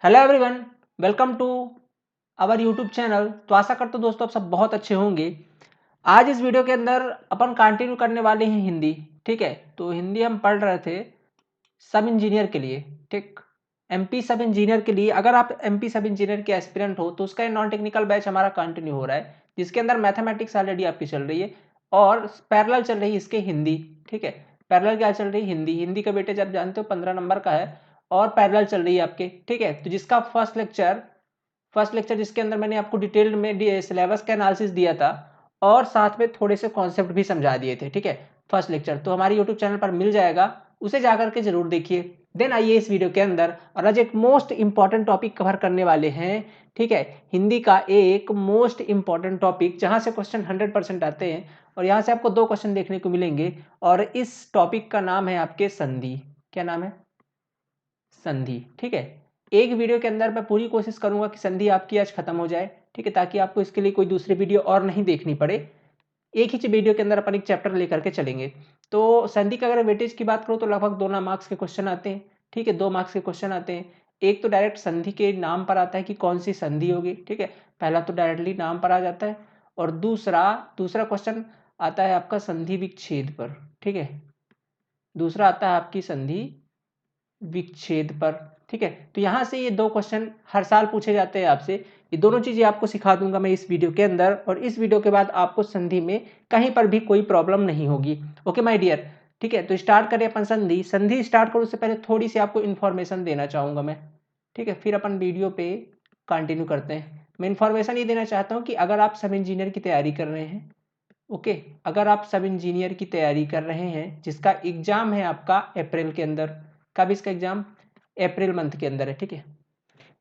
Hello everyone, welcome to our YouTube channel. तो आशा करता हूँ दोस्तों आप सब बहुत अच्छे होंगे। आज इस वीडियो के अंदर अपन कंटिन्यू करने वाले हैं हिंदी। ठीक है, तो हिंदी हम पढ़ रहे थे सब इंजीनियर के लिए। ठीक, एमपी सब इंजीनियर के लिए। अगर आप एमपी सब इंजीनियर के एस्पिरेंट हो तो उसका नॉन टेक्निकल बैच हमारा कंटिन्यू हो रहा है, जिसके अंदर मैथमेटिक्स ऑलरेडी आपकी चल रही है और पैरेलल चल रही है इसके हिंदी। ठीक है, पैरेलल क्या चल रही है? हिंदी। हिंदी का वेटेज आप जानते हो 15 नंबर का है और पैरेलल चल रही है आपके। ठीक है, तो जिसका फर्स्ट लेक्चर जिसके अंदर मैंने आपको डिटेल्ड में सिलेबस का एनालिसिस दिया था और साथ में थोड़े से कॉन्सेप्ट भी समझा दिए थे। ठीक है, फर्स्ट लेक्चर तो हमारे यूट्यूब चैनल पर मिल जाएगा, उसे जाकर के जरूर देखिए। देन आइए इस वीडियो के अंदर और आज एक मोस्ट इंपॉर्टेंट टॉपिक कवर करने वाले हैं। ठीक है, हिंदी का एक मोस्ट इंपॉर्टेंट टॉपिक जहां से क्वेश्चन 100% आते हैं और यहाँ से आपको 2 क्वेश्चन देखने को मिलेंगे और इस टॉपिक का नाम है आपके संधि। क्या नाम है? संधि। ठीक है, एक वीडियो के अंदर मैं पूरी कोशिश करूंगा कि संधि आपकी आज खत्म हो जाए। ठीक है, ताकि आपको इसके लिए कोई दूसरी वीडियो और नहीं देखनी पड़े। एक ही वीडियो के अंदर अपन एक चैप्टर लेकर के चलेंगे। तो संधि का अगर वेटेज की बात करो तो लगभग 2 मार्क्स के क्वेश्चन आते हैं। ठीक है, 2 मार्क्स के क्वेश्चन आते हैं। एक तो डायरेक्ट संधि के नाम पर आता है कि कौन सी संधि होगी। ठीक है, पहला तो डायरेक्टली नाम पर आ जाता है और दूसरा दूसरा क्वेश्चन आता है आपका संधि विच्छेद पर। ठीक है, दूसरा आता है आपकी संधि विच्छेद पर। ठीक है, तो यहां से ये 2 क्वेश्चन हर साल पूछे जाते हैं आपसे। ये दोनों चीजें आपको सिखा दूंगा मैं इस वीडियो के अंदर और इस वीडियो के बाद आपको संधि में कहीं पर भी कोई प्रॉब्लम नहीं होगी। Okay my dear. ठीक है, तो स्टार्ट करें अपन संधि। संधि स्टार्ट करूं उससे पहले थोड़ी सी आपको इन्फॉर्मेशन देना चाहूंगा मैं। ठीक है, फिर अपन वीडियो पे कंटिन्यू करते हैं। मैं इन्फॉर्मेशन ये देना चाहता हूँ कि अगर आप सब इंजीनियर की तैयारी कर रहे हैं, ओके, अगर आप सब इंजीनियर की तैयारी कर रहे हैं जिसका एग्जाम है आपका अप्रैल के अंदर। कब इसका एग्जाम? अप्रैल मंथ के अंदर है। ठीक है,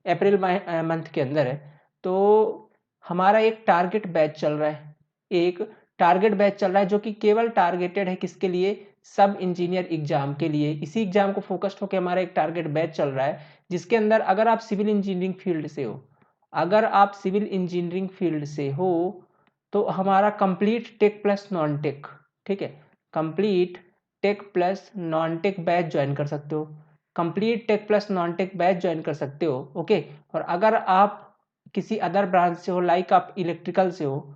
अप्रैल मंथ के अंदर है। तो हमारा एक टारगेट बैच चल रहा है, एक टारगेट बैच चल रहा है जो कि केवल टारगेटेड है किसके लिए? सब इंजीनियर एग्जाम के लिए। इसी एग्जाम को फोकस्ड होकर हमारा एक टारगेट बैच चल रहा है, जिसके अंदर अगर आप सिविल इंजीनियरिंग फील्ड से हो, अगर आप सिविल इंजीनियरिंग फील्ड से हो तो हमारा complete tech plus non tech. ठीक है, complete tech plus non tech batch join कर सकते हो। Complete tech plus non tech batch join कर सकते हो। ओके, और अगर आप किसी अदर ब्रांच से हो, लाइक आप इलेक्ट्रिकल से हो,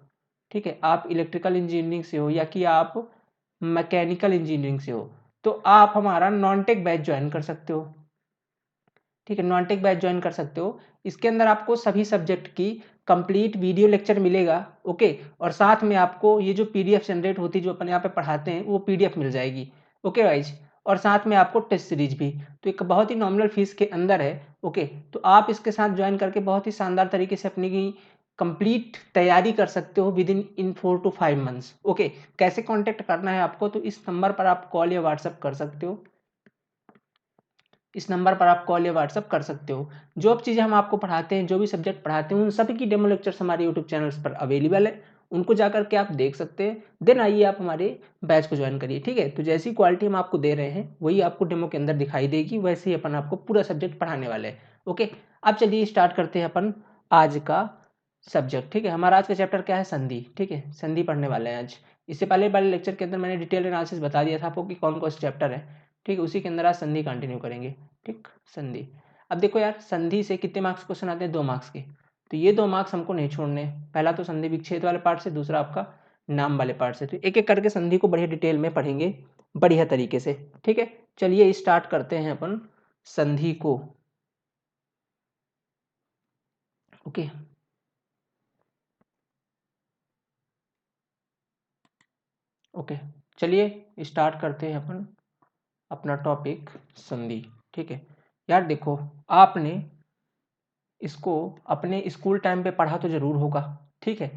ठीक है, आप इलेक्ट्रिकल इंजीनियरिंग से हो या कि आप मैकेनिकल इंजीनियरिंग से हो, तो आप हमारा नॉन टेक बैच ज्वाइन कर सकते हो। ठीक है, नॉन टेक बैच ज्वाइन कर सकते हो। इसके अंदर आपको सभी सब्जेक्ट की कंप्लीट वीडियो लेक्चर मिलेगा। ओके, और साथ में आपको ये जो पीडीएफ जनरेट होती है जो अपन यहाँ पे पढ़ाते हैं वो पीडीएफ मिल जाएगी। ओके गाइज, और साथ में आपको टेस्ट सीरीज भी। तो एक बहुत ही नॉमिनल फीस के अंदर है। ओके, तो आप इसके साथ ज्वाइन करके बहुत ही शानदार तरीके से अपनी कंप्लीट तैयारी कर सकते हो with in 4 to 5 months. Okay, कैसे कॉन्टेक्ट करना है आपको? तो इस नंबर पर आप कॉल या व्हाट्सअप कर सकते हो। इस नंबर पर आप कॉल या व्हाट्सअप कर सकते हो। जो अब चीज़ें हम आपको पढ़ाते हैं, जो भी सब्जेक्ट पढ़ाते हैं, उन सभी की डेमो लेक्चर्स हमारे यूट्यूब चैनल्स पर अवेलेबल है। उनको जाकर के आप देख सकते हैं। देन आइए आप हमारे बैच को ज्वाइन करिए। ठीक है, तो जैसी क्वालिटी हम आपको दे रहे हैं वही आपको डेमो के अंदर दिखाई देगी, वैसे ही अपन आपको पूरा सब्जेक्ट पढ़ाने वाले हैं। ओके, अब चलिए स्टार्ट करते हैं अपन आज का सब्जेक्ट। ठीक है, हमारा आज का चैप्टर क्या है? संधि। ठीक है, संधि पढ़ने वाले हैं आज। इससे पहले वाले लेक्चर के अंदर मैंने डिटेल एनालिसिस बता दिया था आपको कि कौन कौन से चैप्टर है। ठीक है, उसी के अंदर आज संधि कंटिन्यू करेंगे। ठीक, संधि। अब देखो यार, संधि से कितने मार्क्स क्वेश्चन आते हैं? 2 मार्क्स के। तो ये 2 मार्क्स हमको नहीं छोड़ने। पहला तो संधि विच्छेद वाले पार्ट से, दूसरा आपका नाम वाले पार्ट से। तो एक एक करके संधि को बढ़िया डिटेल में पढ़ेंगे, बढ़िया तरीके से। ठीक है, चलिए स्टार्ट करते हैं अपन संधि को। ओके, ओके, चलिए स्टार्ट करते हैं अपन अपना टॉपिक संधि। ठीक है यार, देखो आपने इसको अपने स्कूल टाइम पे पढ़ा तो जरूर होगा। ठीक है,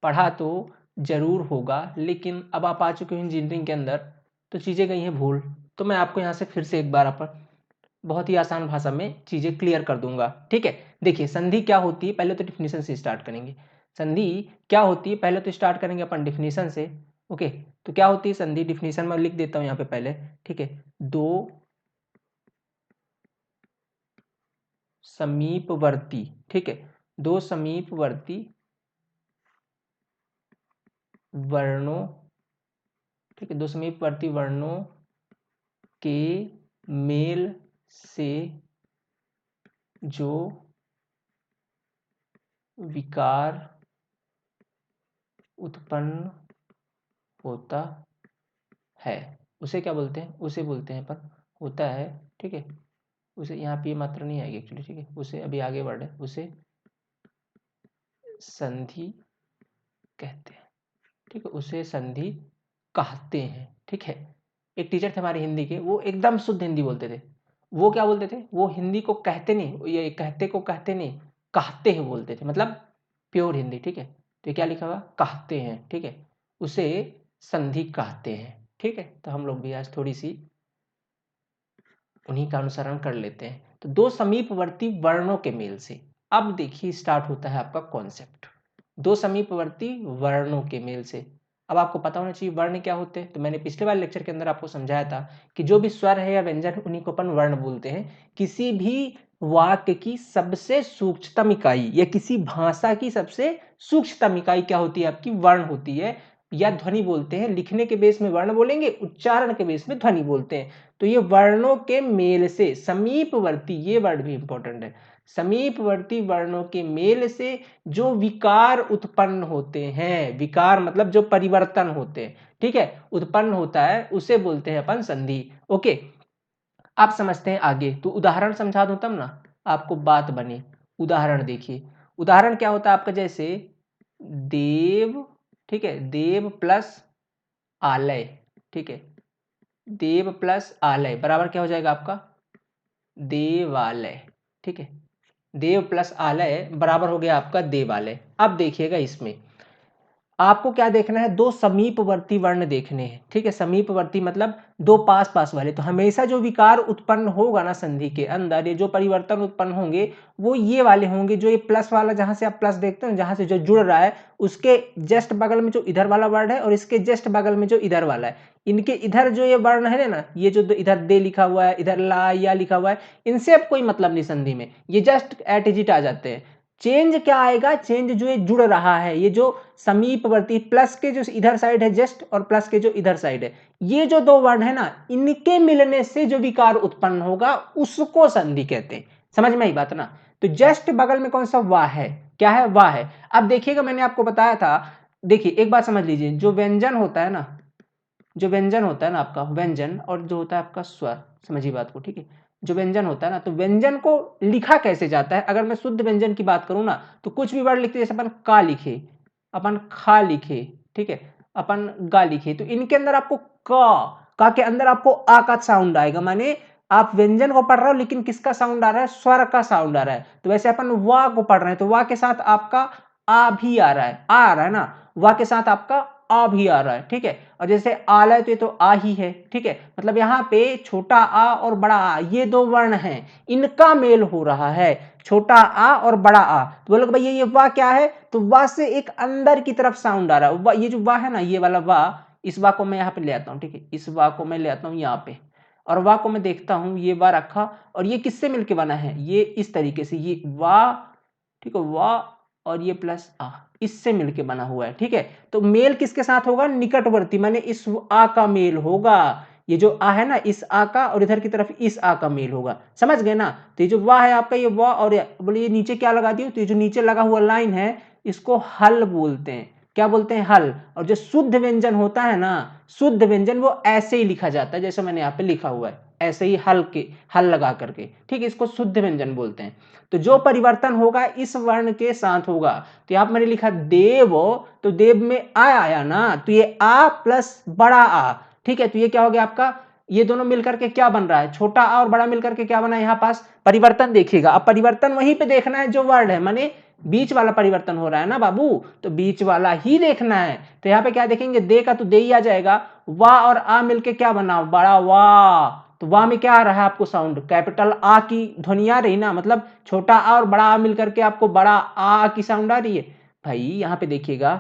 पढ़ा तो जरूर होगा, लेकिन अब आप आ चुके हो इंजीनियरिंग के अंदर तो चीज़ें गई हैं भूल। तो मैं आपको यहाँ से फिर से एक बार अपन बहुत ही आसान भाषा में चीज़ें क्लियर कर दूंगा। ठीक है, देखिए संधि क्या होती है पहले तो डिफिनीशन से स्टार्ट करेंगे। संधि क्या होती है पहले तो स्टार्ट करेंगे अपन डिफिनीशन से। ओके, तो क्या होती है संधि? डिफिनीशन में लिख देता हूँ यहाँ पे पहले। ठीक है, दो समीपवर्ती, ठीक है, दो समीपवर्ती वर्णों, ठीक है, दो समीपवर्ती वर्णों के मेल से जो विकार उत्पन्न होता है उसे क्या बोलते हैं, उसे बोलते हैं अपन होता है, ठीक है। उसे यहाँ पे मात्रा नहीं आएगी एक्चुअली, ठीक है। उसे अभी आगे वर्ड है, उसे संधि कहते हैं, ठीक है। उसे संधि कहते हैं, ठीक है। एक टीचर थे हमारे हिंदी के, वो एकदम शुद्ध हिंदी बोलते थे। वो क्या बोलते थे, वो हिंदी को कहते नहीं, ये कहते को कहते नहीं, कहते हैं बोलते थे, मतलब प्योर हिंदी, ठीक है। तो ये क्या लिखा हुआ, कहते हैं, ठीक है। उसे संधि कहते हैं, ठीक है। तो हम लोग भी आज थोड़ी सी उन्हीं का अनुसरण कर लेते हैं। तो दो समीपवर्ती वर्णों के मेल से, अब देखिए स्टार्ट होता है आपका कॉन्सेप्ट। दो समीपवर्ती वर्णों के मेल से, अब आपको पता होना चाहिए वर्ण क्या होते हैं। तो मैंने पिछले वाले लेक्चर के अंदर आपको समझाया था कि जो भी स्वर है या व्यंजन, उन्हीं को अपन वर्ण बोलते हैं। किसी भी वाक्य की सबसे सूक्ष्मतम इकाई या किसी भाषा की सबसे सूक्ष्मतम इकाई क्या होती है, आपकी वर्ण होती है या ध्वनि बोलते हैं। लिखने के बेस में वर्ण बोलेंगे, उच्चारण के बेस में ध्वनि बोलते हैं। तो ये वर्णों के मेल से, समीपवर्ती, ये वर्ड भी इंपॉर्टेंट है, समीपवर्ती वर्णों के मेल से जो विकार उत्पन्न होते हैं, विकार मतलब जो परिवर्तन होते हैं, ठीक है, उत्पन्न होता है, उसे बोलते हैं अपन संधि। ओके, आप समझते हैं आगे। तो उदाहरण समझा दूं तब ना आपको बात बने। उदाहरण देखिए, उदाहरण क्या होता है आपका, जैसे देव, ठीक है, देव प्लस आलय, ठीक है, देव प्लस आलय बराबर क्या हो जाएगा आपका, देवालय, ठीक है। देव प्लस आलय बराबर हो गया आपका देवालय। अब देखिएगा इसमें आपको क्या देखना है, दो समीपवर्ती वर्ण देखने हैं, ठीक है। समीपवर्ती मतलब दो पास पास वाले। तो हमेशा जो विकार उत्पन्न होगा ना संधि के अंदर, ये जो परिवर्तन उत्पन्न होंगे वो ये वाले होंगे, जो ये प्लस वाला, जहां से आप प्लस देखते हैं, जहां से जो जुड़ रहा है उसके जस्ट बगल में जो इधर वाला वर्ड है और इसके जस्ट बगल में जो इधर वाला है, इनके इधर जो ये वर्ण है ना, ये जो इधर दे लिखा हुआ है, इधर ला या लिखा हुआ है, इनसे अब कोई मतलब नहीं संधि में, ये जस्ट एट इट आ जाते हैं। चेंज क्या आएगा, चेंज जो ये जुड़ रहा है, ये जो समीपवर्ती प्लस के जो इधर साइड है जस्ट और प्लस के जो इधर साइड है, ये जो दो वर्ण है ना, इनके मिलने से जो विकार उत्पन्न होगा उसको संधि कहते हैं। समझ में आई बात ना। तो जस्ट बगल में कौन सा वाह है, क्या है, वाह है। अब देखिएगा मैंने आपको बताया था, देखिए एक बात समझ लीजिए, जो व्यंजन होता है ना, जो व्यंजन होता है ना आपका, व्यंजन और जो होता है आपका स्वर, समझिए बात को, ठीक है। जो व्यंजन होता है ना, तो व्यंजन को लिखा कैसे जाता है, अगर मैं शुद्ध व्यंजन की बात करूं ना, तो कुछ भी वर्ड लिखते, जैसे अपन का लिखे, अपन खा लिखे, ठीक है, अपन गा लिखे, तो इनके अंदर आपको का के अंदर आपको आ का साउंड आएगा, माने आप व्यंजन को पढ़ रहे हो लेकिन किसका साउंड आ रहा है, स्वर का साउंड आ रहा है। तो वैसे अपन वा को पढ़ रहे हैं, तो वा के साथ आपका आ भी आ रहा है, आ रहा है ना, वा के साथ आपका आ भी आ रहा है, ठीक है। और जैसे आला है तो ये तो आ ही है, ठीक है। मतलब यहाँ पे छोटा आ और बड़ा आ, ये दो वर्ण हैं, इनका मेल हो रहा है, छोटा आ और बड़ा आ। तो बोलोगे भाई ये वाह क्या है, तो वाह से एक अंदर की तरफ साउंड आ रहा है। ये जो वाह है ना, ये वाला वाह, इस वाह को मैं यहाँ पे ले आता हूँ, ठीक है, इस वाह को मैं ले आता हूँ यहाँ पे, और वाह को मैं देखता हूँ, ये वाह रखा, और ये किससे मिलके बना है, ये इस तरीके से, ये वाह, ठीक है, वाह और ये प्लस आ, इससे मिलके बना हुआ है, ठीक है। तो मेल किसके साथ होगा, निकटवर्ती, माने इस आ का मेल होगा। ये जो आ है ना, इस आ का, और इधर की तरफ इस आ का मेल होगा, समझ गए ना। तो ये जो वाह है आपका, ये वाह, और बोले ये नीचे क्या लगा दियो, तो ये जो नीचे लगा हुआ लाइन है, इसको हल बोलते हैं। क्या बोलते हैं, हल। और जो शुद्ध व्यंजन होता है ना, शुद्ध व्यंजन वो ऐसे ही लिखा जाता है, जैसे मैंने यहाँ पे लिखा हुआ है, ऐसे ही हल के, हल लगा करके, ठीक है, इसको शुद्ध व्यंजन बोलते हैं। तो जो परिवर्तन होगा इस वर्ण के साथ होगा। तो यहां पर मैंने लिखा देव, तो देव में आ आया ना, तो ये आ प्लस बड़ा आ, ठीक है। तो ये क्या हो गया आपका, ये दोनों मिलकर के क्या बन रहा है, छोटा आ और बड़ा मिलकर के क्या बना है, यहाँ पास परिवर्तन देखिएगा। अब परिवर्तन वहीं पे देखना है जो वर्ड है, माने बीच वाला परिवर्तन हो रहा है ना बाबू, तो बीच वाला ही देखना है। तो यहाँ पे क्या देखेंगे, दे का तो दे ही आ जाएगा, वाह और आ मिलके क्या बना, बड़ा वाह। तो वाह में क्या आ रहा है आपको साउंड, कैपिटल आ की ध्वनि आ रही ना, मतलब छोटा आ और बड़ा आ मिलकर के आपको बड़ा आ की साउंड आ रही है। भाई यहाँ पे देखिएगा,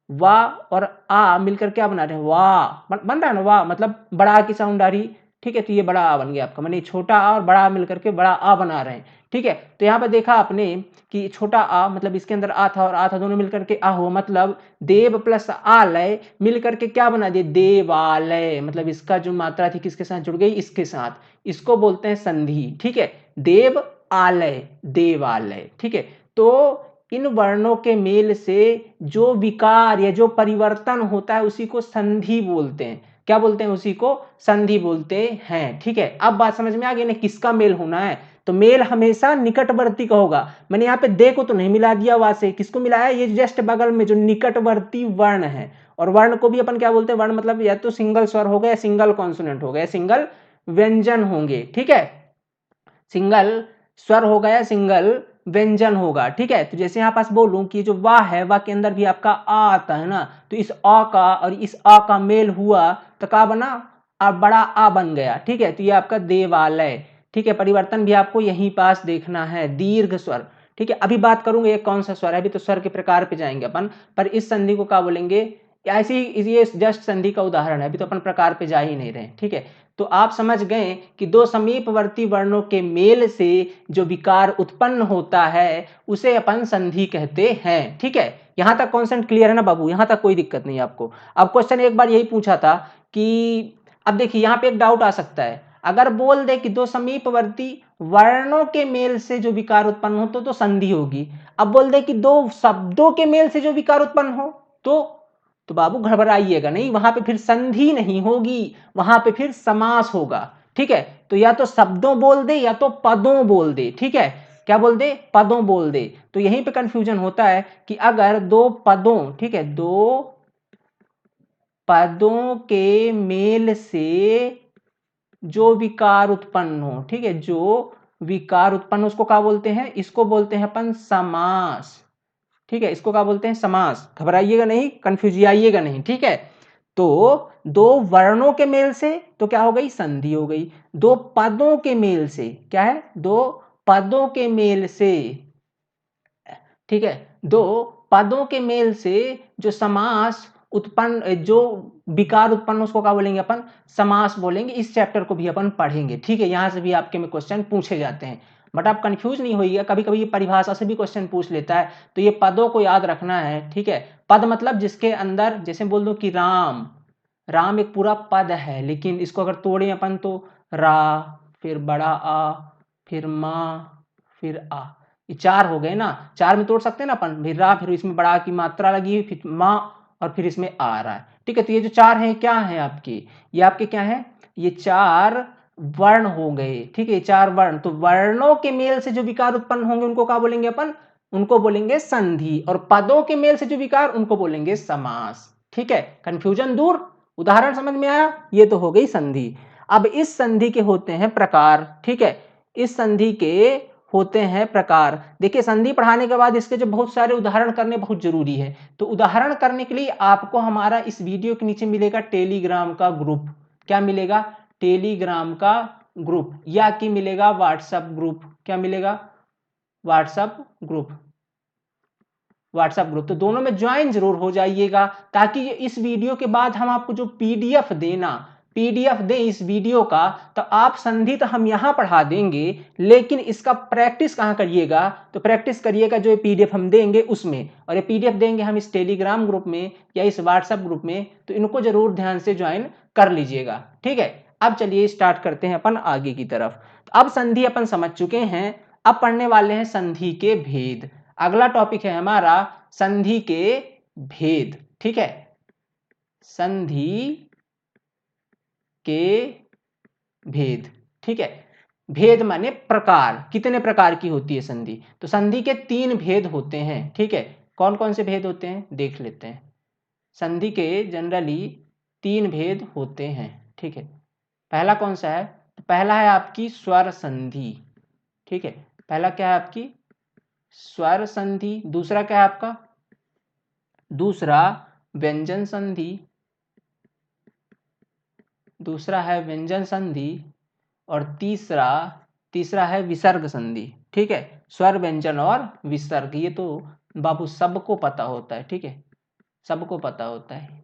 वाह और आ मिलकर क्या बना रहे हैं, वाह बन रहा है ना, वाह मतलब बड़ा आ की साउंड आ रही, ठीक है। तो ये बड़ा आ बन गया आपका, माने छोटा आ और बड़ा आ मिलकर के बड़ा आ बना रहे हैं, ठीक है। तो यहाँ पे देखा आपने कि छोटा आ मतलब इसके अंदर आ था और आ था, दोनों मिलकर के आ हो, मतलब देव प्लस आलय मिलकर के क्या बना दिए, देवालय। मतलब इसका जो मात्रा थी किसके साथ जुड़ गई, इसके साथ, इसको बोलते हैं संधि, ठीक है। देव आलय, देवालय। ठीक है, तो इन वर्णों के मेल से जो विकार या जो परिवर्तन होता है उसी को संधि बोलते हैं। क्या बोलते हैं? उसी को संधि बोलते हैं। ठीक है, अब बात समझ में आ गई ना किसका मेल होना है? तो मेल हमेशा निकटवर्ती का होगा। मैंने यहाँ पे दे को तो नहीं मिला दिया वा से, किसको मिलाया? ये जस्ट बगल में जो निकटवर्ती वर्ण है। और वर्ण को भी अपन क्या बोलते हैं? वर्ण मतलब या तो सिंगल स्वर हो गया, सिंगल कॉन्सोनेंट हो गया, सिंगल व्यंजन होंगे। ठीक है, सिंगल स्वर हो गया, सिंगल व्यंजन होगा। ठीक है, तो जैसे यहाँ पास बोलूं कि जो वाह है, वाह के अंदर भी आपका आ आता है ना, तो इस आ का और इस आ का मेल हुआ तो क्या बना? अब बड़ा आ बन गया। ठीक है, तो ये आपका देवालय। ठीक है, परिवर्तन भी आपको यहीं पास देखना है। दीर्घ स्वर। ठीक है, अभी बात करूंगे ये कौन सा स्वर है, अभी तो स्वर के प्रकार पे जाएंगे अपन, पर इस संधि को क्या बोलेंगे? ऐसे ही ये जस्ट संधि का उदाहरण है, अभी तो अपन प्रकार पे जा ही नहीं रहे। ठीक है, तो आप समझ गए कि दो समीपवर्ती वर्णों के मेल से जो विकार उत्पन्न होता है उसे अपन संधि कहते हैं। ठीक है, यहां तक कॉन्सेप्ट क्लियर है ना बाबू? यहां तक कोई दिक्कत नहीं आपको? अब क्वेश्चन एक बार यही पूछा था कि अब देखिए यहां पे एक डाउट आ सकता है, अगर बोल दे कि दो समीपवर्ती वर्णों के मेल से जो विकार उत्पन्न हो तो संधि होगी। अब बोल दे कि दो शब्दों के मेल से जो विकार उत्पन्न हो तो बाबू घबराइएगा नहीं, वहां पे फिर संधि नहीं होगी, वहां पे फिर समास होगा। ठीक है, तो या तो शब्दों बोल दे या तो पदों बोल दे। ठीक है, क्या बोल दे? पदों बोल दे। तो यहीं पे कंफ्यूजन होता है कि अगर दो पदों, ठीक है, दो पदों के मेल से जो विकार उत्पन्न हो, ठीक है, जो विकार उत्पन्न हो उसको क्या बोलते हैं? इसको बोलते हैं अपन समास। ठीक है, इसको क्या बोलते हैं? समास। घबराइएगा नहीं, कंफ्यूजियाइएगा नहीं। ठीक है, तो दो वर्णों के मेल से तो क्या हो गई? संधि हो गई। दो पदों के मेल से क्या है? दो पदों के मेल से, ठीक है, दो पदों के मेल से जो समास उत्पन्न, जो विकार उत्पन्न उसको क्या बोलेंगे अपन? समास बोलेंगे। इस चैप्टर को भी अपन पढ़ेंगे। ठीक है, यहां से भी आपके में क्वेश्चन पूछे जाते हैं, बट आप कंफ्यूज नहीं होइएगा, कभी कभी ये परिभाषा से भी क्वेश्चन पूछ लेता है, तो ये पदों को याद रखना है। ठीक है, पद मतलब जिसके अंदर, जैसे बोल दो कि राम, राम एक पूरा पद है, लेकिन इसको अगर तोड़े अपन तो रा, फिर बड़ा आ, फिर माँ, फिर आ, ये चार हो गए ना। चार में तोड़ सकते हैं ना अपन, फिर रा, फिर इसमें बड़ा की मात्रा लगी, फिर माँ, और फिर इसमें आ रहा है। ठीक है, तो ये जो चार हैं क्या है आपके? ये आपके क्या है? ये चार वर्ण हो गए। ठीक है, चार वर्ण, तो वर्णों के मेल से जो विकार उत्पन्न होंगे उनको क्या बोलेंगे अपन? उनको बोलेंगे संधि। और पदों के मेल से जो विकार, उनको बोलेंगे समास। ठीक है, कंफ्यूजन दूर। उदाहरण समझ में आया? ये तो हो गई संधि। अब इस संधि के होते हैं प्रकार। ठीक है, इस संधि के होते हैं प्रकार। देखिए, संधि पढ़ाने के बाद इसके जो बहुत सारे उदाहरण करने बहुत जरूरी है, तो उदाहरण करने के लिए आपको हमारा इस वीडियो के नीचे मिलेगा टेलीग्राम का ग्रुप। क्या मिलेगा? टेलीग्राम का ग्रुप, या कि मिलेगा व्हाट्सएप ग्रुप। क्या मिलेगा? WhatsApp group. व्हाट्सएप ग्रुप, तो दोनों में ज्वाइन जरूर हो जाइएगा, ताकि इस वीडियो के बाद हम आपको जो पीडीएफ देना, पीडीएफ दे इस वीडियो का, तो आप संधि तो हम यहां पढ़ा देंगे, लेकिन इसका प्रैक्टिस कहां करिएगा? तो प्रैक्टिस करिएगा जो ये पीडीएफ हम देंगे उसमें, और ये पीडीएफ देंगे हम इस टेलीग्राम ग्रुप में या इस व्हाट्सएप ग्रुप में, तो इनको जरूर ध्यान से ज्वाइन कर लीजिएगा। ठीक है, अब चलिए स्टार्ट करते हैं अपन आगे की तरफ। तो अब संधि अपन समझ चुके हैं, अब पढ़ने वाले हैं संधि के भेद। अगला टॉपिक है हमारा संधि के भेद। ठीक है, संधि के भेद। ठीक है, भेद माने प्रकार, कितने प्रकार की होती है संधि? तो संधि के तीन भेद होते हैं। ठीक है, कौन कौन से भेद होते हैं देख लेते हैं। संधि के जनरली तीन भेद होते हैं। ठीक है, पहला कौन सा है? तो पहला है आपकी स्वर संधि। ठीक है, पहला क्या है आपकी? स्वर संधि। दूसरा क्या है आपका? दूसरा व्यंजन संधि। दूसरा है व्यंजन संधि। और तीसरा तीसरा है विसर्ग संधि। ठीक है, स्वर व्यंजन और विसर्ग, ये तो बाबू सबको पता होता है। ठीक है, सबको पता होता है,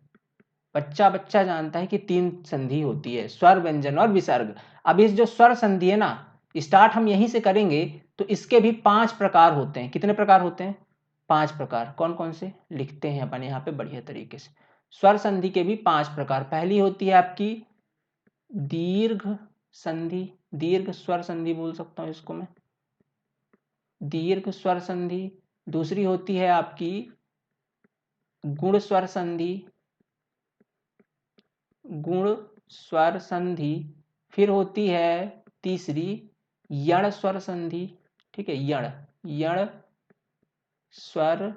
बच्चा बच्चा जानता है कि तीन संधि होती है, स्वर व्यंजन और विसर्ग। अब इस जो स्वर संधि है ना, स्टार्ट हम यहीं से करेंगे, तो इसके भी पांच प्रकार होते हैं। कितने प्रकार होते हैं? पांच प्रकार। कौन कौन से लिखते हैं अपन यहाँ पे बढ़िया तरीके से। स्वर संधि के भी पांच प्रकार। पहली होती है आपकी दीर्घ संधि, दीर्घ स्वर संधि बोल सकता हूँ इसको मैं। दीर्घ स्वर संधि, दूसरी होती है आपकी गुण स्वर संधि, गुण स्वर संधि, फिर होती है तीसरी यण स्वर संधि, ठीक है, यण यण स्वर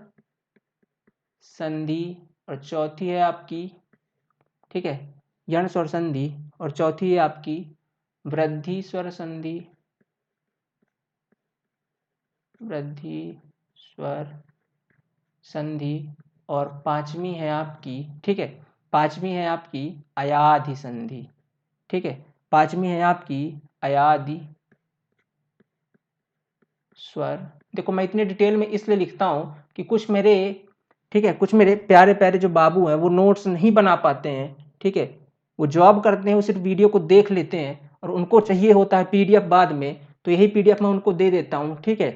संधि, और चौथी है आपकी, ठीक है, यण स्वर संधि, और चौथी है आपकी वृद्धि स्वर संधि, वृद्धि स्वर संधि, और पांचवी है आपकी, ठीक है, पांचवी है आपकी अयाधि संधि, ठीक है, पांचवी है आपकी अयाधि स्वर। देखो मैं इतने डिटेल में इसलिए लिखता हूं कि कुछ मेरे, ठीक है, कुछ मेरे प्यारे प्यारे जो बाबू हैं वो नोट्स नहीं बना पाते हैं, ठीक है, वो जॉब करते हैं, वो सिर्फ वीडियो को देख लेते हैं और उनको चाहिए होता है पीडीएफ बाद में, तो यही पीडीएफ मैं उनको दे देता हूँ, ठीक है,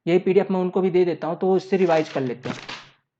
यही पीडीएफ मैं उनको भी दे देता हूँ, तो वो इससे रिवाइज कर लेते हैं।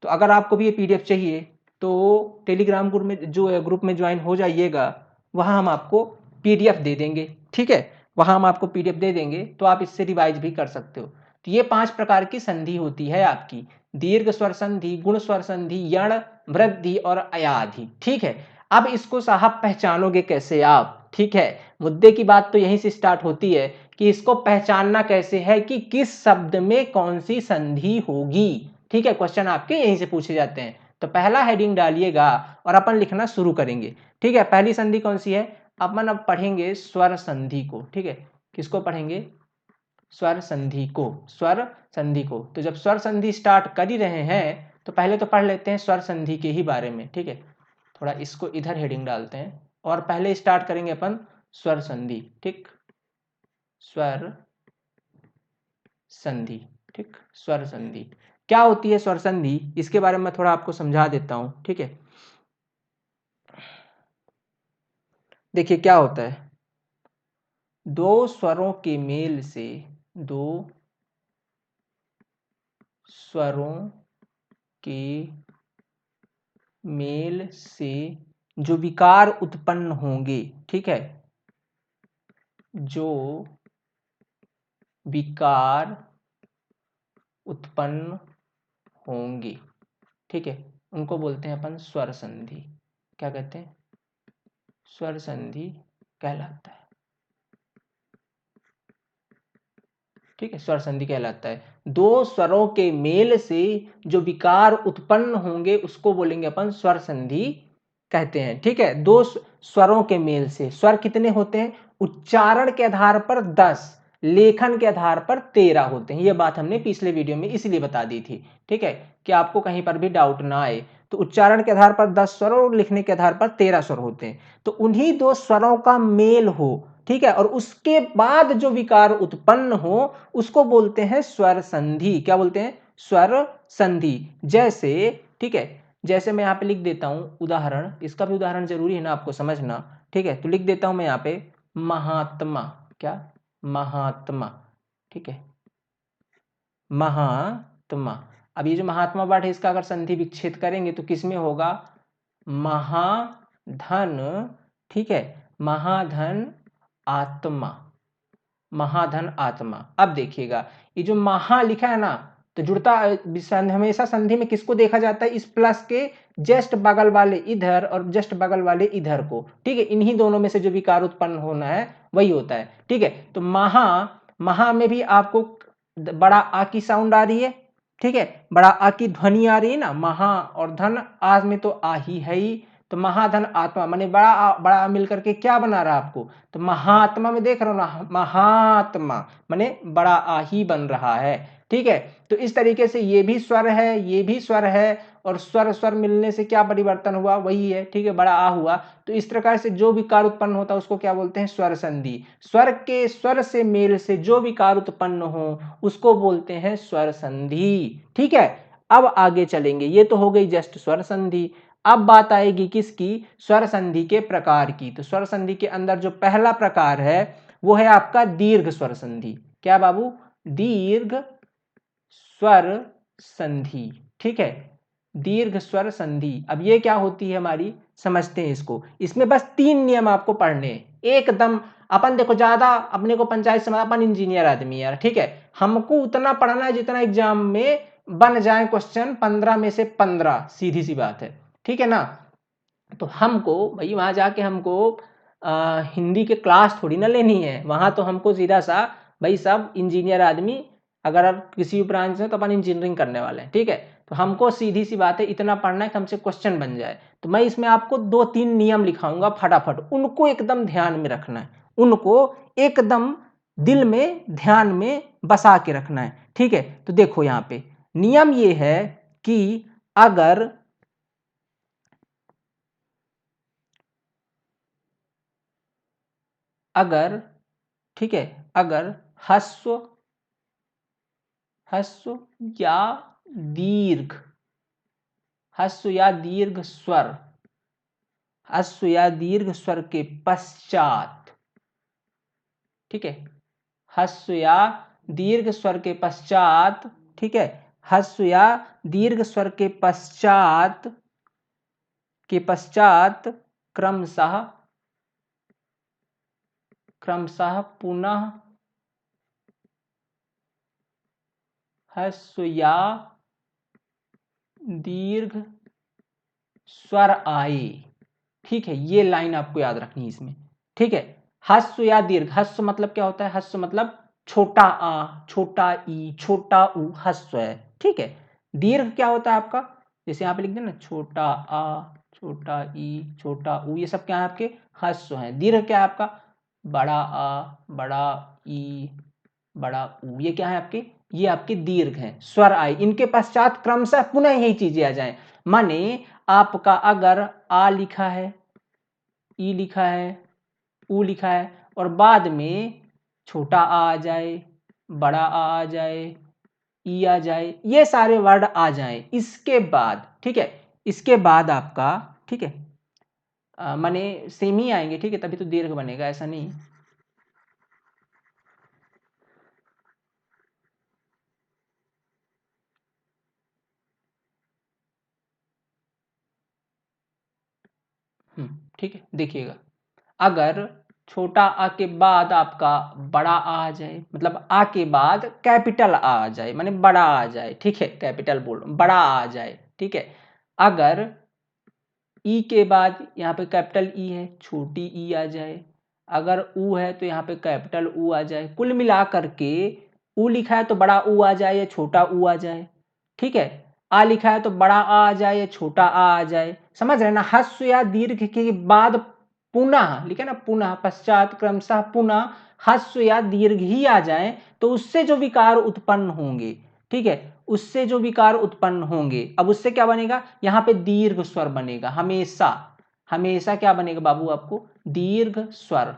तो अगर आपको भी ये पीडीएफ चाहिए तो टेलीग्राम ग्रुप में ज्वाइन हो जाइएगा, वहाँ हम आपको पीडीएफ दे देंगे, ठीक है, वहाँ हम आपको पीडीएफ दे देंगे, तो आप इससे रिवाइज भी कर सकते हो। तो ये 5 प्रकार की संधि होती है आपकी, दीर्घ स्वर संधि, गुण स्वर संधि, यण, वृद्धि और अयाधि, ठीक है। अब इसको साहब पहचानोगे कैसे आप, ठीक है, मुद्दे की बात तो यहीं से स्टार्ट होती है कि इसको पहचानना कैसे है कि किस शब्द में कौन सी संधि होगी, ठीक है, क्वेश्चन आपके यहीं से पूछे जाते हैं। तो पहला हेडिंग डालिएगा और अपन लिखना शुरू करेंगे, ठीक है। पहली संधि कौन सी है, अपन अब पढ़ेंगे स्वर संधि को, ठीक है, किसको पढ़ेंगे, स्वर संधि को, स्वर संधि को। तो जब स्वर संधि स्टार्ट कर ही रहे हैं तो पहले तो पढ़ लेते हैं स्वर संधि के ही बारे में, ठीक है, थोड़ा इसको इधर हेडिंग डालते हैं और पहले स्टार्ट करेंगे अपन स्वर संधि, ठीक, स्वर संधि, ठीक, स्वर संधि क्या होती है, स्वर संधि इसके बारे में थोड़ा आपको समझा देता हूं, ठीक है। देखिए क्या होता है, दो स्वरों के मेल से, दो स्वरों के मेल से जो विकार उत्पन्न होंगे, ठीक है, जो विकार उत्पन्न होंगे, ठीक है, उनको बोलते हैं अपन स्वर संधि। क्या कहते हैं, स्वर संधि कहलाता है, ठीक है, स्वर संधि कहलाता है। दो स्वरों के मेल से जो विकार उत्पन्न होंगे उसको बोलेंगे अपन स्वर संधि कहते हैं, ठीक है। दो स्वरों के मेल से, स्वर कितने होते हैं, उच्चारण के आधार पर 10, लेखन के आधार पर 13 होते हैं। यह बात हमने पिछले वीडियो में इसलिए बता दी थी, ठीक है, कि आपको कहीं पर भी डाउट ना आए। तो उच्चारण के आधार पर 10 स्वर और लिखने के आधार पर 13 स्वर होते हैं। तो उन्हीं दो स्वरों का मेल हो, ठीक है, और उसके बाद जो विकार उत्पन्न हो उसको बोलते हैं स्वर संधि। क्या बोलते हैं, स्वर संधि। जैसे, ठीक है, जैसे मैं यहाँ पे लिख देता हूं उदाहरण, इसका भी उदाहरण जरूरी है ना आपको समझना, ठीक है, तो लिख देता हूं मैं यहाँ पे महात्मा, क्या, महात्मा, ठीक है, महात्मा। अब ये जो महात्मा वर्ड है इसका अगर संधि विच्छेद करेंगे तो किसमें होगा, महाधन, ठीक है, महाधन आत्मा, महाधन आत्मा। अब देखिएगा ये जो महा लिखा है ना, तो जुड़ता हमेशा संधि में किसको देखा जाता है, इस प्लस के जस्ट बगल वाले इधर और जस्ट बगल वाले इधर को, ठीक है, इन्हीं दोनों में से जो विकार उत्पन्न होना है वही होता है, ठीक है। तो महा, महा में भी आपको बड़ा आ की साउंड आ रही है, ठीक है, बड़ा आ की ध्वनि आ रही है ना, महा, और धन आज में तो आ ही है ही, तो महाधन आत्मा माने बड़ा मिलकर के क्या बना रहा है आपको, तो महात्मा में देख रहे हो ना, महात्मा माने बड़ा आ ही बन रहा है, ठीक है। तो इस तरीके से ये भी स्वर है, ये भी स्वर है, और स्वर स्वर मिलने से क्या परिवर्तन हुआ, वही है, ठीक है, बड़ा आ हुआ। तो इस प्रकार से जो विकार उत्पन्न होता है उसको क्या बोलते हैं, स्वर संधि। स्वर के स्वर से मेल से जो विकार उत्पन्न हो उसको बोलते हैं स्वर संधि, ठीक है। अब आगे चलेंगे, ये तो हो गई जस्ट स्वर संधि। अब बात आएगी किसकी, स्वर संधि के प्रकार की। तो स्वर संधि के अंदर जो पहला प्रकार है वो है आपका दीर्घ स्वर संधि। क्या बाबू, दीर्घ स्वर संधि, ठीक है, दीर्घ स्वर संधि। अब ये क्या होती है हमारी, समझते हैं इसको। इसमें बस 3 नियम आपको पढ़ने हैं, एकदम अपन देखो ज्यादा अपने को पंचायत से अपन इंजीनियर आदमी यार, ठीक है, हमको उतना पढ़ना है जितना एग्जाम में बन जाए क्वेश्चन 15 में से 15, सीधी सी बात है, ठीक है ना। तो हमको भाई वहां जाके हमको हिंदी के क्लास थोड़ी ना लेनी है, वहां तो हमको सीधा सा भाई सब इंजीनियर आदमी, अगर आप किसी ब्रांच से तो अपन इंजीनियरिंग करने वाले हैं, ठीक है। तो हमको सीधी सी बात है इतना पढ़ना है कि हमसे क्वेश्चन बन जाए। तो मैं इसमें आपको 2-3 नियम लिखाऊंगा फटाफट, उनको एकदम ध्यान में रखना है, उनको एकदम दिल में ध्यान में बसा के रखना है, ठीक है। तो देखो यहाँ पे नियम ये है कि अगर ठीक है, अगर ह्रस्व ह्रस्व या दीर्घ ह्रस्व या दीर्घ स्वर ह्रस्व या दीर्घ स्वर के पश्चात, ठीक है, ह्रस्व या दीर्घ स्वर के पश्चात, ठीक है, ह्रस्व या दीर्घ स्वर के पश्चात क्रमशः पुनः ह्रस्व या दीर्घ स्वर आए, ठीक है। ये लाइन आपको याद रखनी है इसमें, ठीक है। ह्रस्व या दीर्घ, ह्रस्व मतलब क्या होता है, ह्रस्व मतलब छोटा आ, छोटा ई, छोटा ऊ, ह्रस्व है, ठीक है। दीर्घ क्या होता है आपका, जैसे यहाँ पे लिख दें ना, छोटा आ, छोटा ई, छोटा ऊ, ये सब क्या है आपके ह्रस्व है। दीर्घ क्या है आपका, बड़ा आ, बड़ा ई, बड़ा ऊ, ये क्या है आपके, ये आपके दीर्घ हैं, स्वर आए, इनके पश्चात क्रमशः पुनः यही चीजें आ जाएं। माने आपका अगर आ लिखा है, ई लिखा है, ऊ लिखा है, और बाद में छोटा आ जाए, बड़ा आ जाए, ई आ जाए, ये सारे वर्ड आ जाएं, इसके बाद, ठीक है, इसके बाद आपका, ठीक है, माने सेम ही आएंगे, ठीक है, तभी तो दीर्घ बनेगा, ऐसा नहीं। ठीक है, देखिएगा, अगर छोटा आ के बाद आपका बड़ा आ जाए, मतलब आ के बाद कैपिटल आ जाए, माने बड़ा आ जाए, ठीक है, कैपिटल बोल बड़ा आ जाए, ठीक है। अगर ई के बाद यहाँ पे कैपिटल ई है, छोटी ई आ जाए, अगर ऊ है तो यहाँ पे कैपिटल ऊ आ जाए, कुल मिला करके ऊ लिखा है तो बड़ा ऊ आ जाए या छोटा ऊ आ जाए, ठीक है। आ लिखा है तो बड़ा आ जाए या छोटा आ जाए, समझ रहे ना। ह्रस्व या दीर्घ के बाद पुनः लिखे ना, पुनः पश्चात क्रमशः पुनः ह्रस्व या दीर्घ ही आ जाए तो उससे जो विकार उत्पन्न होंगे, ठीक है, उससे जो विकार उत्पन्न होंगे, अब उससे क्या बनेगा, यहां पे दीर्घ स्वर बनेगा, हमेशा हमेशा क्या बनेगा बाबू आपको, दीर्घ स्वर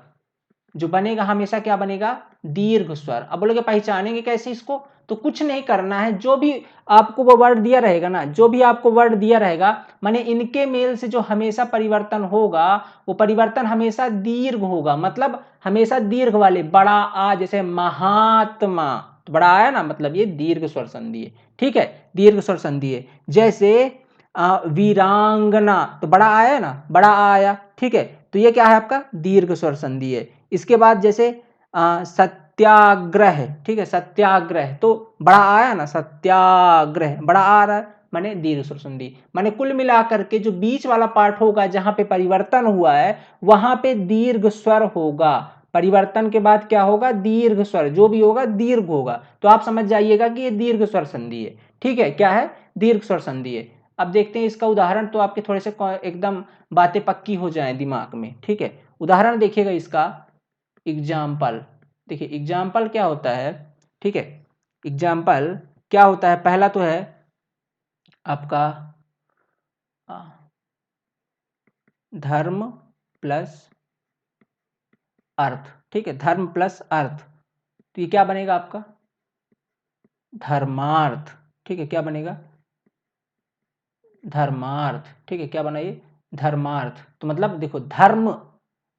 जो बनेगा हमेशा क्या बनेगा, दीर्घ स्वर। अब बोलोगे पहचानेंगे कैसे इसको, तो कुछ नहीं करना है, जो भी आपको वो वर्ड दिया रहेगा ना, जो भी आपको वर्ड दिया रहेगा, माने इनके मेल से जो हमेशा परिवर्तन होगा वो परिवर्तन हमेशा दीर्घ होगा, मतलब हमेशा दीर्घ वाले, बड़ा आ, जैसे महात्मा, तो बड़ा आया ना, मतलब ये दीर्घ स्वर संधि है, ठीक है, दीर्घ स्वर संधि है। जैसे वीरांगना, तो बड़ा आया ना, बड़ा आया, ठीक है, तो ये क्या है आपका दीर्घ स्वर संधि है। इसके बाद जैसे सत्याग्रह, ठीक है, सत्याग्रह, तो बड़ा आया ना, सत्याग्रह, बड़ा आ रहा है, माने दीर्घ स्वर संधि। माने कुल मिलाकर के जो बीच वाला पार्ट होगा जहां पे परिवर्तन हुआ है वहां पे दीर्घ स्वर होगा, परिवर्तन के बाद क्या होगा, दीर्घ स्वर, जो भी होगा दीर्घ होगा, तो आप समझ जाइएगा कि ये दीर्घ स्वर संधि है, ठीक है, क्या है, दीर्घ स्वर संधि है। अब देखते हैं इसका उदाहरण, तो आपके थोड़े से एकदम बातें पक्की हो जाए दिमाग में, ठीक है। उदाहरण देखिएगा इसका, एग्जाम्पल, देखिए एग्जाम्पल क्या होता है, ठीक है, एग्जाम्पल क्या होता है, पहला तो है आपका धर्म प्लस अर्थ, ठीक है, धर्म प्लस अर्थ, तो ये क्या बनेगा आपका धर्मार्थ, ठीक है, क्या बनेगा धर्मार्थ, ठीक है, क्या बना ये धर्मार्थ। तो मतलब देखो धर्म,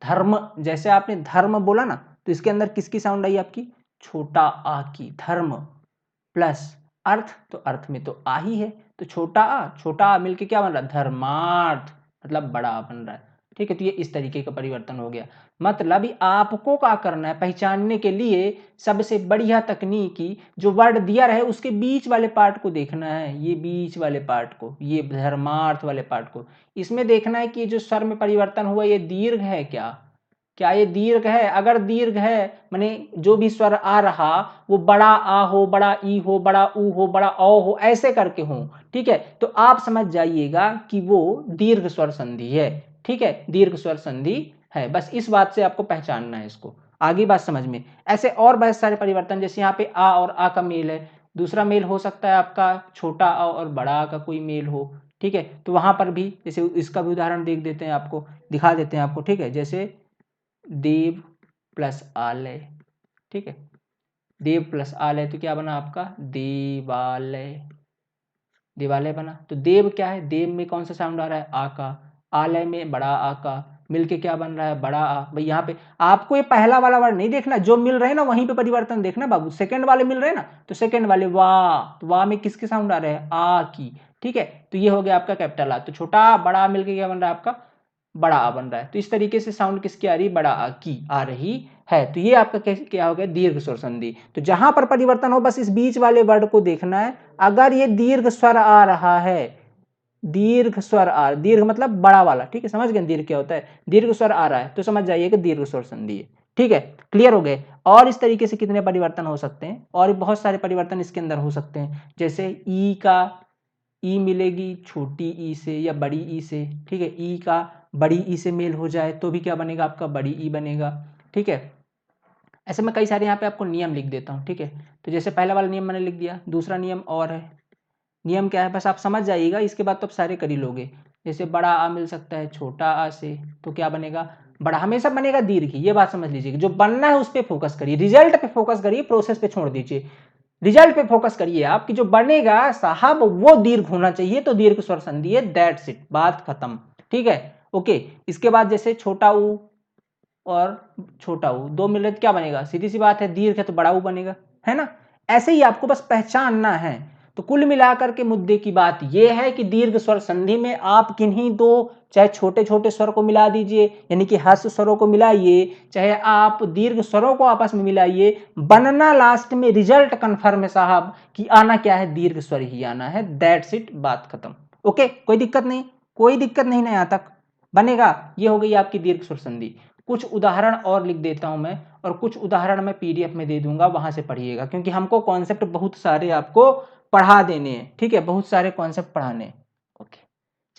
धर्म जैसे आपने धर्म बोला ना, तो इसके अंदर किसकी साउंड आई आपकी, छोटा आ की, धर्म प्लस अर्थ, तो अर्थ में तो आ ही है, तो छोटा आ मिलके क्या बन रहा है धर्मार्थ, मतलब बड़ा बन रहा है। ठीक है, तो ये इस तरीके का परिवर्तन हो गया। मतलब आपको क्या करना है, पहचानने के लिए सबसे बढ़िया तकनीकी जो वर्ड दिया रहे उसके बीच वाले पार्ट को देखना है, ये बीच वाले पार्ट को, ये धर्मार्थ वाले पार्ट को। इसमें देखना है कि जो स्वर में परिवर्तन हुआ ये दीर्घ है क्या, क्या ये दीर्घ है। अगर दीर्घ है माने जो भी स्वर आ रहा वो बड़ा आ हो, बड़ा ई हो, बड़ा ऊ हो, बड़ा औ हो, ऐसे करके हो, ठीक है, तो आप समझ जाइएगा कि वो दीर्घ स्वर संधि है। ठीक है, दीर्घ स्वर संधि है। बस इस बात से आपको पहचानना है इसको, आगे बात समझ में। ऐसे और बहुत सारे परिवर्तन, जैसे यहाँ पे आ और आ का मेल है, दूसरा मेल हो सकता है आपका छोटा आ और बड़ा आ का कोई मेल हो। ठीक है, तो वहां पर भी जैसे इसका भी उदाहरण देख देते हैं, आपको दिखा देते हैं आपको। ठीक है, जैसे देव प्लस आलय, ठीक है, देव प्लस आलय तो क्या बना आपका देवालय, देवालय बना। तो देव क्या है, देव में कौन सा साउंड आ रहा है आ का, आलय में बड़ा आ का, मिलके क्या बन रहा है बड़ा आ। भाई यहाँ पे आपको ये पहला वाला वर्ड नहीं देखना, जो मिल रहे हैं ना वहीं पे परिवर्तन देखना बाबू। सेकंड वाले मिल रहे हैं ना, तो सेकंड वाले वाह, तो वाह में किसके साउंड आ रहे हैं आ की। ठीक है, तो ये हो गया आपका कैपिटल आ, तो छोटा बड़ा मिलके क्या बन रहा है आपका बड़ा आ बन रहा है। तो इस तरीके से साउंड किसकी आ रही है, बड़ा आ की आ रही है। तो ये आपका क्या हो गया दीर्घ स्वर संधि। तो जहां पर परिवर्तन हो बस इस बीच वाले वर्ड को देखना है। अगर ये दीर्घ स्वर आ रहा है, दीर्घ स्वर आ, दीर्घ मतलब बड़ा वाला, ठीक है, समझ गए दीर्घ क्या होता है, दीर्घ स्वर आ रहा है तो समझ जाइए कि दीर्घ स्वर संधि है। ठीक है, क्लियर हो गए। और इस तरीके से कितने परिवर्तन हो सकते हैं, और बहुत सारे परिवर्तन इसके अंदर हो सकते हैं। जैसे ई का, ई मिलेगी छोटी ई से या बड़ी ई से, ठीक है, ई का बड़ी ई से मेल हो जाए तो भी क्या बनेगा आपका बड़ी ई बनेगा। ठीक है, ऐसे में कई सारे यहाँ पे आपको नियम लिख देता हूँ। ठीक है, तो जैसे पहला वाला नियम मैंने लिख दिया, दूसरा नियम और है। नियम क्या है बस आप समझ जाइएगा, इसके बाद तो आप सारे कर ही लोगे। जैसे बड़ा आ मिल सकता है छोटा आ से, तो क्या बनेगा बड़ा, हमेशा बनेगा दीर्घ ही, ये बात समझ लीजिए। जो बनना है उस पर फोकस करिए, रिजल्ट पे फोकस करिए, प्रोसेस पे छोड़ दीजिए। रिजल्ट पे फोकस करिए आप कि जो बनेगा साहब वो दीर्घ होना चाहिए, तो दीर्घ स्वर संधि है, दैट्स इट, बात खत्म। ठीक है, ओके। इसके बाद जैसे छोटा ऊ और छोटा ऊ दो मिले तो क्या बनेगा, सीधी सी बात है दीर्घ है तो बड़ा ऊ बनेगा, है ना। ऐसे ही आपको बस पहचानना है। तो कुल मिलाकर के मुद्दे की बात यह है कि दीर्घ स्वर संधि में आप किन्हीं दो, चाहे छोटे छोटे स्वर को मिला दीजिए यानी कि हर्ष स्वरों को मिलाइए, चाहे आप दीर्घ स्वरों को आपस में मिलाइए, बनना लास्ट में रिजल्ट कंफर्म है साहब कि आना क्या है, दीर्घ स्वर ही आना है, दैट्स इट, बात खत्म। ओके, कोई दिक्कत नहीं, कोई दिक्कत नहीं ना, यहां तक बनेगा। ये हो गई आपकी दीर्घ स्वर संधि। कुछ उदाहरण और लिख देता हूं मैं, और कुछ उदाहरण मैं पीडीएफ में दे दूंगा, वहां से पढ़िएगा, क्योंकि हमको कॉन्सेप्ट बहुत सारे आपको पढ़ा देने हैं। ठीक है, बहुत सारे कॉन्सेप्ट पढ़ाने हैं। ओके,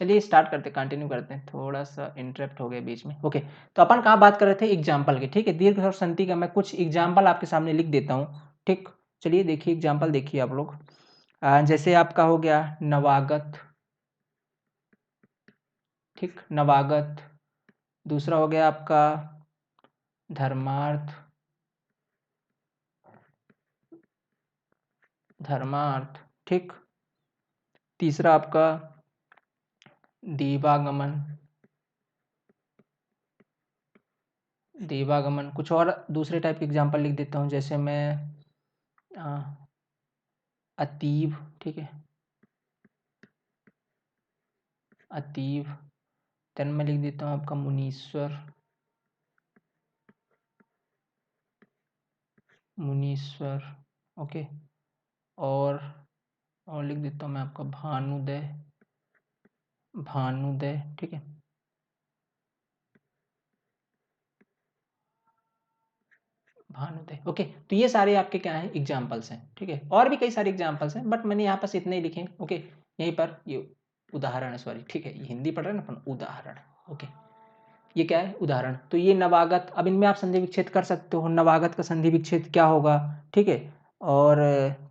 चलिए स्टार्ट करते, कंटिन्यू करते हैं। थोड़ा सा इंटरप्ट हो गया बीच में। ओके, तो अपन कहाँ बात कर रहे थे, एग्जाम्पल के। ठीक है, दीर्घ और संधि का मैं कुछ एग्जाम्पल आपके सामने लिख देता हूँ। ठीक, चलिए देखिए एग्जाम्पल देखिए आप लोग। जैसे आपका हो गया नवागत, ठीक, नवागत। दूसरा हो गया आपका धर्मार्थ, धर्मार्थ, ठीक। तीसरा आपका देवागमन, देवागमन। कुछ और दूसरे टाइप के एग्जांपल लिख देता हूँ, जैसे मैं अतीव, ठीक है, अतीव। देन मैं लिख देता हूँ आपका मुनीश्वर, मुनीश्वर। ओके, और लिख देता हूँ मैं आपका भानुदय, भानुदय, ठीक है। भानुदय, ओके। तो ये सारे आपके क्या हैं, एग्जाम्पल्स हैं। ठीक है, और भी कई सारे एग्जाम्पल्स हैं, बट मैंने यहाँ पास इतने ही लिखे। ओके, यहीं पर ये उदाहरण है, सॉरी, ठीक है, ये हिंदी पढ़ रहे हैं ना अपन, उदाहरण। ओके, ये क्या है उदाहरण। तो ये नवागत, अब इनमें आप संधि विच्छेद कर सकते हो, नवागत का संधि विच्छेद क्या होगा, ठीक है। और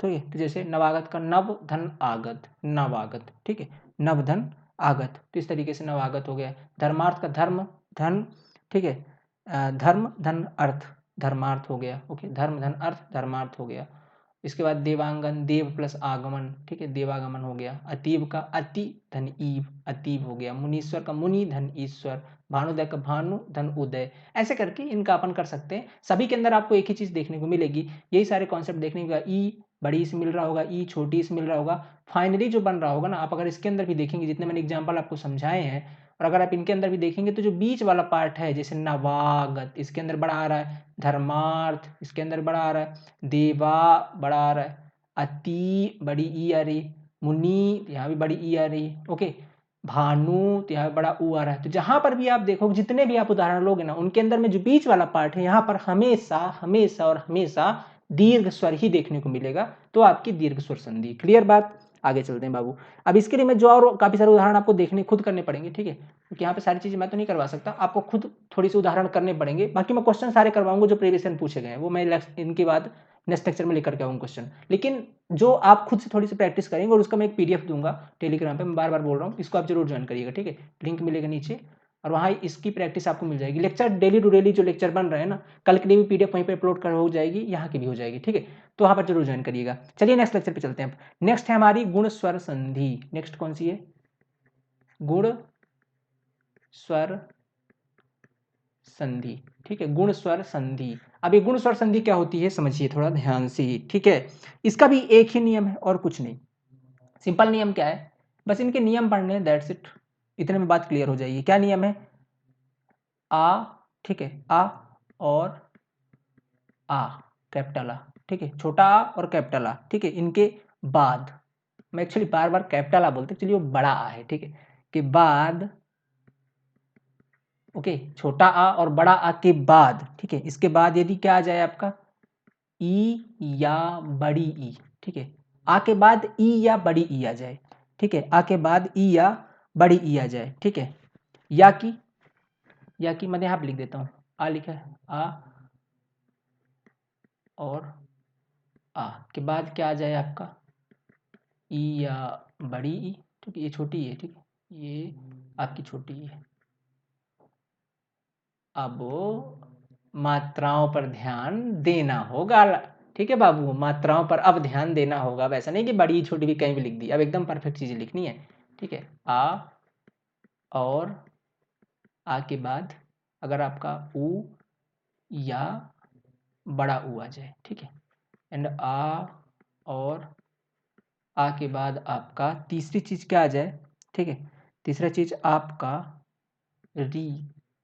ठीक है, तो जैसे नवागत का नव धन आगत, नवागत, ठीक है, नव धन आगत, तो इस तरीके से नवागत हो गया। धर्मार्थ का धर्म धन, ठीक है, धर्म धन अर्थ, धर्मार्थ हो गया। ओके, धर्म धन अर्थ, धर्मार्थ हो गया। इसके बाद देवांगन, देव प्लस आगमन, ठीक है, देवागमन हो गया। अतीव का अति धन ईव, अतीव हो गया। मुनीश्वर का मुनि धन ईश्वर, भानुदय का भानु धन उदय। ऐसे करके इनका अपन कर सकते हैं। सभी के अंदर आपको एक ही चीज देखने को मिलेगी, यही सारे कॉन्सेप्ट देखने को, ई बड़ी से मिल रहा होगा, ई छोटी से मिल रहा होगा। फाइनली जो बन रहा होगा ना, आप अगर इसके अंदर भी देखेंगे, जितने मैंने एग्जाम्पल आपको समझाए हैं, और अगर आप इनके अंदर भी देखेंगे तो जो बीच वाला पार्ट है, जैसे नवागत, इसके अंदर बड़ा आ रहा है, धर्मार्थ इसके अंदर बड़ा आ रहा है, देवा बड़ा आ रहा है, अति बड़ी ई आ रही, मुनि यहाँ भी बड़ी ई आ रही, ओके, भानु तो यहाँ पे बड़ा ऊ आ रहा है। तो जहां पर भी आप देखो, जितने भी आप उदाहरण लोगे ना, उनके अंदर में जो बीच वाला पार्ट है, यहाँ पर हमेशा हमेशा और हमेशा दीर्घ स्वर ही देखने को मिलेगा, तो आपकी दीर्घ स्वर संधि। क्लियर बात? आगे चलते हैं बाबू। अब इसके लिए मैं जो और काफी सारे उदाहरण आपको देखने खुद करने पड़ेंगे, ठीक है, क्योंकि यहाँ पे सारी चीजें मैं तो नहीं करवा सकता, आपको खुद थोड़ी सी उदाहरण करने पड़ेंगे। बाकी मैं क्वेश्चन सारे करवाऊंगा जो प्रीवियस पूछे गए हैं, वो मैं इनके बाद नेक्स्ट लेक्चर में लेकर के आऊंगा क्वेश्चन। लेकिन जो आप खुद से थोड़ी सी प्रैक्टिस करेंगे, और उसका मैं एक पीडीएफ दूंगा टेलीग्राम पे, मैं बार बार बोल रहा हूँ, इसको आप जरूर ज्वाइन करिएगा, ठीक है, लिंक मिलेगा नीचे, और वहाँ इसकी प्रैक्टिस आपको मिल जाएगी। लेक्चर डेली टू डेली जो लेक्चर बन रहे हैं ना, कल के लिए भी पीडीएफ वहीं पे अपलोड कर हो जाएगी, यहाँ की भी हो जाएगी, ठीक है, तो वहाँ पर जरूर ज्वाइन करिएगा। चलिए नेक्स्ट लेक्चर पे चलते हैं। नेक्स्ट है हमारी गुण स्वर संधि। नेक्स्ट कौन सी है? गुण स्वर संधि, ठीक है, गुण स्वर संधि। अब ये गुण स्वर संधि क्या होती है समझिए थोड़ा ध्यान से, ठीक है। इसका भी एक ही नियम है और कुछ नहीं। सिंपल नियम क्या है, बस इनके नियम पढ़ने, दैट्स इट, इतने में बात क्लियर हो जाएगी। क्या नियम है? आ, ठीक है, आ और आ, कैपिटल आ, ठीक है, छोटा आ और कैपिटल आ, ठीक है, इनके बाद, मैं एक्चुअली बार बार कैपिटल आ बोलते, चलिए वो बड़ा आ है, ठीक है, के बाद, ओके, छोटा आ और बड़ा आ के बाद, ठीक है, इसके बाद यदि क्या आ जाए आपका ई या बड़ी ई, ठीक है, आ के बाद ई या बड़ी ई आ जाए, ठीक है, आ के बाद ई या बड़ी ई आ जाए, ठीक है, या की मैं यहाँ पे लिख देता हूँ, आ लिखा है, आ और आ के बाद क्या आ जाए आपका ई या बड़ी ई, ठीक है, ये छोटी है, ठीक है, ये आपकी छोटी है। अब मात्राओं पर ध्यान देना होगा, ठीक है बाबू, मात्राओं पर अब ध्यान देना होगा। वैसा नहीं कि बड़ी छोटी भी कहीं भी लिख दी, अब एकदम परफेक्ट चीजें लिखनी है, ठीक है। आ और आ के बाद अगर आपका ऊ या बड़ा ऊ आ जाए, ठीक है, एंड आ और आ के बाद आपका तीसरी चीज क्या आ जाए, ठीक है, तीसरा चीज आपका री,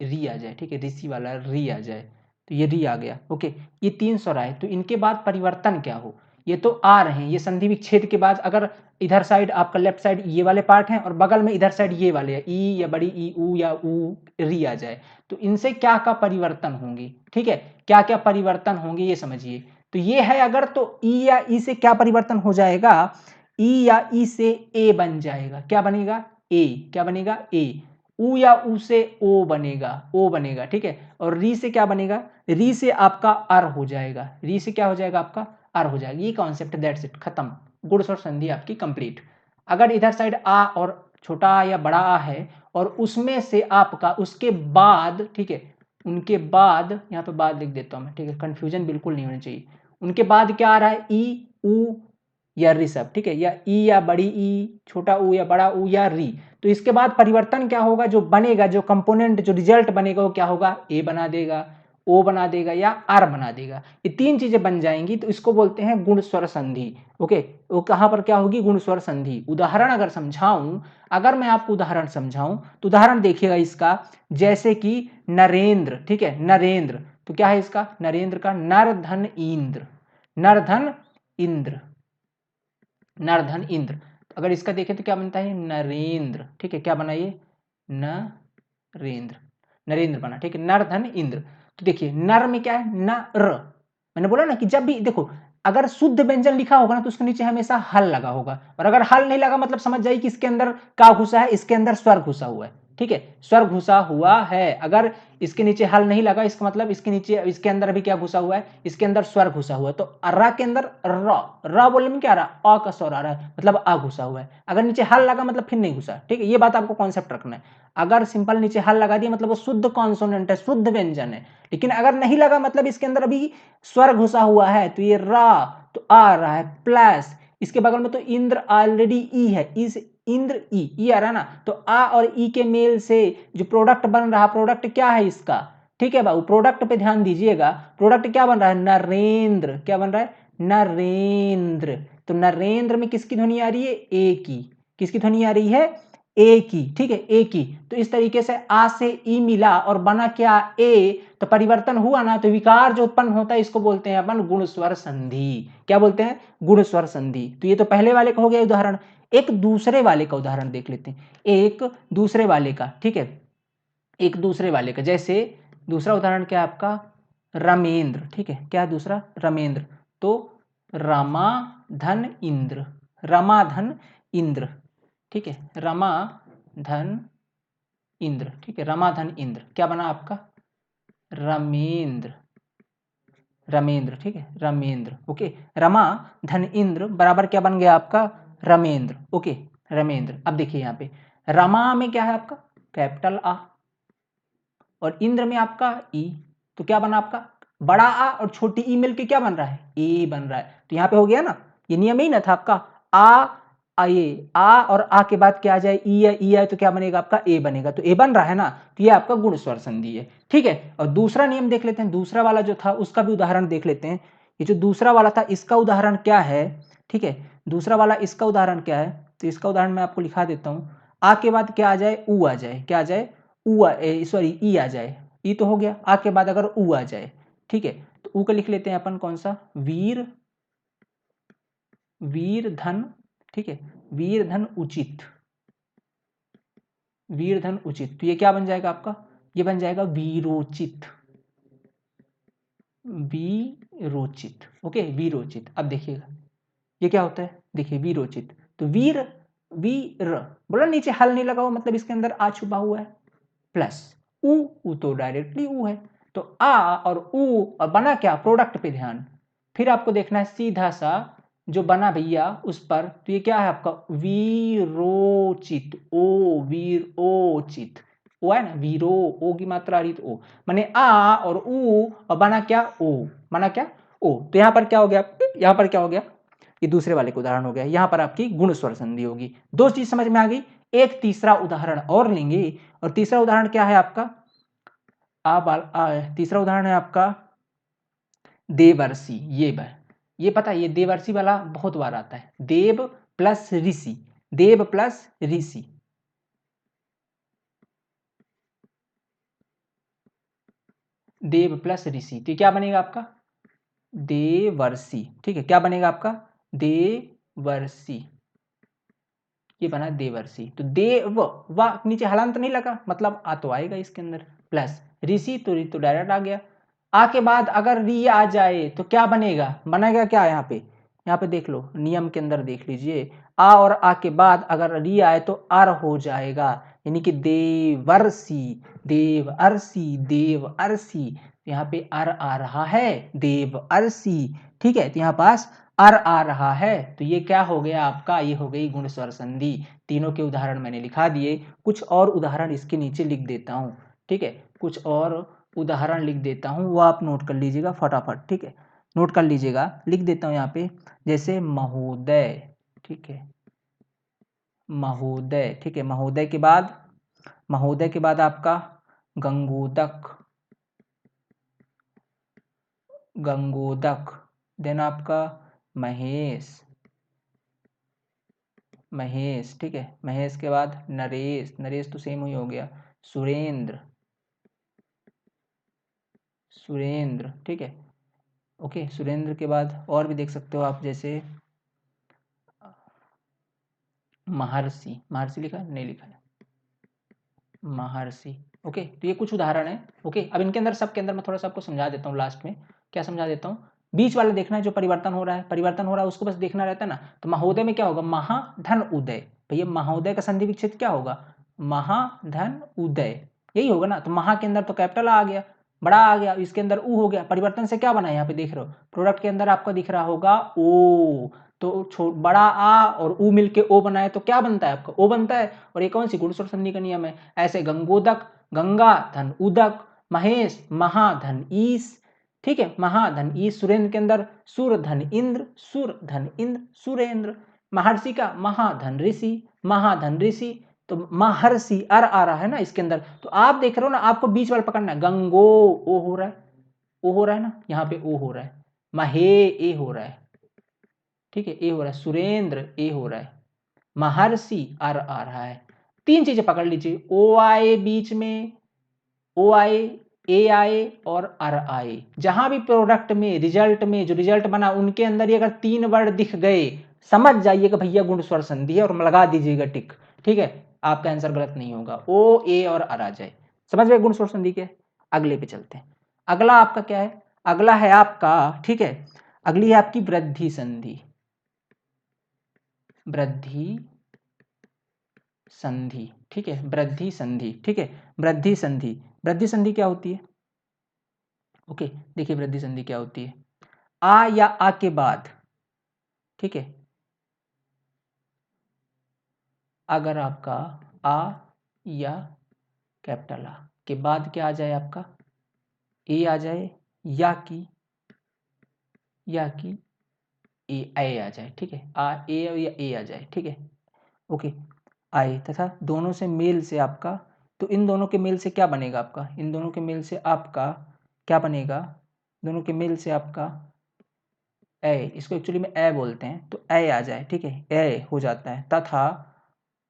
री आ जाए, ठीक है, ऋषि वाला री आ जाए, तो ये री आ गया, ओके। ये 3 स्वर आए, तो इनके बाद परिवर्तन क्या हो, ये तो आ रहे हैं, ये संधि विच्छेद के बाद अगर इधर साइड आपका लेफ्ट साइड ये वाले पार्ट हैं और बगल में इधर साइड ये वाले ई या बड़ी ई ऊ या ऊ री आ जाए, तो इनसे क्या क्या परिवर्तन होंगे, ठीक है, क्या क्या परिवर्तन होंगे ये समझिए। तो ये है अगर, तो ई या ई से क्या परिवर्तन हो जाएगा, ई या ई से ए बन जाएगा, क्या बनेगा ए, क्या बनेगा ए, ऊ या ऊ से ओ बनेगा, ओ बनेगा, ठीक है, और री से क्या बनेगा, री से आपका अर हो जाएगा, री से क्या हो जाएगा आपका अर हो जाएगा। ये कॉन्सेप्ट, दैट्स इट, खत्म, गुण स्वर संधि आपकी कंप्लीट। अगर इधर साइड आ और छोटा आ या बड़ा आ है और उसमें से आपका उसके बाद, ठीक है, उनके बाद, यहाँ पे बाद लिख देता हूं मैं, ठीक है, कंफ्यूजन बिल्कुल नहीं होनी चाहिए, उनके बाद क्या आ रहा है ई ऊ या ऋषभ, ठीक है, या ई या बड़ी ई, छोटा ऊ या बड़ा ऊ या री, तो इसके बाद परिवर्तन क्या होगा, जो बनेगा, जो कंपोनेंट, जो रिजल्ट बनेगा वो क्या होगा, ए बना देगा, ओ बना देगा या आर बना देगा। ये 3 चीजें बन जाएंगी, तो इसको बोलते हैं गुण स्वर संधि, ओके। वो कहां पर क्या होगी, गुण स्वर संधि। उदाहरण अगर समझाऊं, अगर मैं आपको उदाहरण समझाऊं तो उदाहरण देखिएगा इसका, जैसे कि नरेंद्र, ठीक है, नरेंद्र, तो क्या है इसका, नरेंद्र का नर धन इंद्र, नर धन इंद्र, नर धन इंद्र, अगर इसका देखें तो क्या बनता है नरेंद्र, ठीक है, क्या बना ये नरेंद्र, नरेंद्र बना, ठीक है, नर धन इंद्र। तो देखिए नर में क्या है नर, मैंने बोला ना कि जब भी देखो अगर शुद्ध व्यंजन लिखा होगा ना तो उसके नीचे हमेशा हल लगा होगा, और अगर हल नहीं लगा मतलब समझ जाइए कि इसके अंदर क्या घुसा है, इसके अंदर स्वर घुसा हुआ है, ठीक है, स्वर घुसा हुआ है। अगर इसके नीचे हल नहीं लगा इसका मतलब इसके नीचे, इसके अंदर भी क्या घुसा हुआ है, इसके अंदर स्वर घुसा हुआ है। तो अर्रा के अंदर र बोलने में क्या आ रहा है, अ का स्वर आ रहा है, मतलब आ घुसा हुआ है। अगर नीचे हल लगा मतलब फिर नहीं घुसा, ठीक है, ये बात आपको कॉन्सेप्ट रखना है। अगर सिंपल नीचे हल लगा दिया मतलब वो शुद्ध कॉन्सोनेंट है, शुद्ध व्यंजन है। लेकिन अगर नहीं लगा मतलब इसके अंदर अभी स्वर घुसा हुआ है, तो ये रा, तो आ रहा है प्लस इसके बगल में तो इंद्र ऑलरेडी ई है, इस इंद्र ई आ रहा ना, तो आ और ई के मेल से जो प्रोडक्ट बन रहा, प्रोडक्ट क्या है इसका, ठीक है बाबू, प्रोडक्ट पे ध्यान दीजिएगा, प्रोडक्ट क्या बन रहा है नरेंद्र, क्या बन रहा है नरेंद्र। तो नरेंद्र में किसकी ध्वनि आ रही है, ए की, किसकी ध्वनि आ रही है ए की, ठीक है, ए की। तो इस तरीके से आ से ई मिला और बना क्या, ए, तो परिवर्तन हुआ ना, तो विकार जो उत्पन्न होता है इसको बोलते हैं अपन गुण स्वर संधि। क्या बोलते हैं, गुण स्वर संधि। तो ये तो पहले वाले का हो गया उदाहरण। एक दूसरे वाले का उदाहरण देख लेते हैं, एक दूसरे वाले का, ठीक है, एक दूसरे वाले का। जैसे दूसरा उदाहरण क्या है आपका, रमेंद्र, ठीक है, क्या है दूसरा, रमेंद्र। तो रमा धन इंद्र, रमा धन इंद्र, ठीक है, रमा धन इंद्र, ठीक है, रमा धन इंद्र, क्या बना आपका, रमेंद्र, रमेंद्र, ठीक है, रमेंद्र, ओके। रमा धन इंद्र बराबर क्या बन गया आपका, रमेंद्र, ओके, रमेंद्र। अब देखिए यहाँ पे रमा में क्या है आपका, कैपिटल आ, और इंद्र में आपका ई, तो क्या बना आपका, बड़ा आ और छोटी ई मिलके क्या बन रहा है, ए बन रहा है। तो यहाँ पे हो गया ना, ये नियम ही ना था आपका, ये आ और आ के बाद क्या आ जाए, ई है, ई आए तो क्या बनेगा आपका, ए बनेगा। तो ए बन रहा है ना, तो ये आपका गुण स्वर संधि है, ठीक है। और दूसरा नियम देख लेते हैं, दूसरा वाला जो था उसका भी उदाहरण देख लेते हैं। ये जो दूसरा वाला था इसका उदाहरण क्या है, ठीक है, दूसरा वाला इसका उदाहरण क्या है, तो इसका उदाहरण मैं आपको लिखा देता हूँ। आ के बाद क्या आ जाए, ऊ आ जाए, क्या आ जाए, सॉरी ई आ जाए, ई तो हो गया, आ के बाद अगर ऊ आ जाए, ठीक है, तो ऊ का लिख लेते हैं अपन कौन सा, वीर, वीर धन, ठीक है, वीर धन उचित, वीर धन उचित। तो ये क्या बन जाएगा आपका, ये बन जाएगा वीरोचित, वीरोचित, ओके, वीरोचित। अब देखिएगा ये क्या होता है, देखिए वीरोचित, तो वीर, वीर बोला, नीचे हल नहीं लगा हुआ, मतलब इसके अंदर आ छुपा हुआ है, प्लस ऊ तो डायरेक्टली ऊ है, तो आ और ऊ और बना क्या, प्रोडक्ट पे ध्यान। फिर आपको देखना है सीधा सा जो बना भैया उस पर, तो ये क्या है आपका, वीरोचित, ओ वीर ओचित, ओ है ना, वीरो, ओ की मात्रा रही तो ओ, माने आ और ऊ और बना क्या, ओ, बना क्या, ओ। तो यहां पर क्या हो गया, यहां पर क्या हो गया, ये दूसरे वाले का उदाहरण हो गया, यहां पर आपकी गुण स्वर संधि होगी। दो चीज समझ में आ गई। एक तीसरा उदाहरण और लेंगे, और तीसरा उदाहरण क्या है आपका, तीसरा उदाहरण है आपका देवर्षि। ये पता है, ये देवर्षि वाला बहुत बार आता है, देव प्लस ऋषि, देव प्लस ऋषि, देव प्लस ऋषि, तो क्या बनेगा आपका, देवर्षि, ठीक है, क्या बनेगा आपका, देवर्षि, ये बना देवर्षि। तो देव, वा नीचे हलांत नहीं लगा, मतलब आ तो आएगा इसके अंदर, प्लस ऋषि, तो ऋ तो डायरेक्ट आ गया। आ के बाद अगर री आ जाए तो क्या बनेगा, बनेगा क्या, यहाँ पे देख लो, नियम के अंदर देख लीजिए, आ और आ के बाद अगर री आए तो अर हो जाएगा, यानी कि देवर्षि, देव अर्षि, देव अर्षि, यहाँ पे अर आ रहा है, देव अर्षि, ठीक है, तो यहाँ पास अर आ रहा है। तो ये क्या हो गया आपका, ये हो गई गुण स्वर संधि। तीनों के उदाहरण मैंने लिखा दिए, कुछ और उदाहरण इसके नीचे लिख देता हूँ, ठीक है, कुछ और उदाहरण लिख देता हूँ, वो आप नोट कर लीजिएगा फटाफट, ठीक है, नोट कर लीजिएगा, लिख देता हूँ यहाँ पे, जैसे महोदय, ठीक है, महोदय, ठीक है, महोदय के बाद आपका गंगोदक, गंगोदक, देन आपका महेश, महेश, ठीक है, महेश के बाद नरेश, नरेश तो सेम ही हो गया, सुरेंद्र, सुरेंद्र, ठीक है, ओके, सुरेंद्र के बाद और भी देख सकते हो आप, जैसे महर्षि, महर्षि लिखा है, नहीं लिखा है, महर्षि, ओके। तो ये कुछ उदाहरण है, ओके। अब इनके अंदर, सबके अंदर मैं थोड़ा सा आपको समझा देता हूँ लास्ट में, क्या समझा देता हूँ, बीच वाला देखना है जो परिवर्तन हो रहा है, परिवर्तन हो रहा है उसको बस देखना रहता है ना। तो महोदय में क्या होगा, महाधन उदय, भैया महोदय का संधि विच्छेद क्या होगा, महाधन उदय, यही होगा ना। तो महा के अंदर तो कैपिटल आ गया, बड़ा आ गया, इसके अंदर ऊ हो गया, परिवर्तन से क्या बना है, यहाँ पे देख रहे हो, प्रोडक्ट के अंदर आपको दिख रहा होगा ओ, तो बड़ा आ और ऊ मिलके ओ बनाए तो क्या बनता है आपका, ओ बनता है। और ये कौन सी, गुण स्वर संधि का नियम है। ऐसे गंगोदक, गंगा धन उदक, महेश महाधन ईश, ठीक है, महाधन ईश, सुरेंद्र के अंदर सुर धन इंद्र, सुर धन इंद्र सुरेंद्र, महर्षि का महाधन ऋषि, महाधन ऋषि, तो महर्षि अर आ रहा है ना इसके अंदर। तो आप देख रहे हो ना, आपको बीच वाला पकड़ना है, गंगो ओ हो रहा है, ओ हो रहा है ना, यहाँ पे ओ हो रहा है, महे ए हो रहा है, ठीक है, ए हो रहा है, सुरेंद्र ए हो रहा है, महर्षि अर आ रहा है, तीन चीजें पकड़ लीजिए, ओ आए बीच में, ओ आए, ए आए और आर आए। जहां भी प्रोडक्ट में, रिजल्ट में जो रिजल्ट बना उनके अंदर ही अगर तीन वर्ड दिख गए, समझ जाइएगा भैया गुण स्वर संधि है और लगा दीजिएगा टिक। ठीक है, आपका आंसर गलत नहीं होगा। ओ ए और आर आ जाए, समझ गए गुण स्वर संधि के। अगले पे चलते हैं। अगला आपका क्या है? अगला है आपका, ठीक है, अगली है आपकी वृद्धि संधि। वृद्धि संधि, ठीक है, वृद्धि संधि, ठीक है, वृद्धि संधि। वृद्धि संधि क्या होती है? ओके, देखिए वृद्धि संधि क्या होती है। आ या आ के बाद, ठीक है, अगर आपका आ या कैपिटल आ के बाद क्या आ जाए, आपका ए आ जाए, या कि ए आ जाए, ठीक है, आ ए या ए आ जाए, ठीक है, ओके, आए तथा दोनों से मेल से आपका, तो इन दोनों के मेल से क्या बनेगा आपका, इन दोनों के मेल से आपका क्या बनेगा, दोनों के मेल से आपका ए, इसको एक्चुअली में ए बोलते हैं, तो ए आ जाए, ठीक है, ए हो जाता है।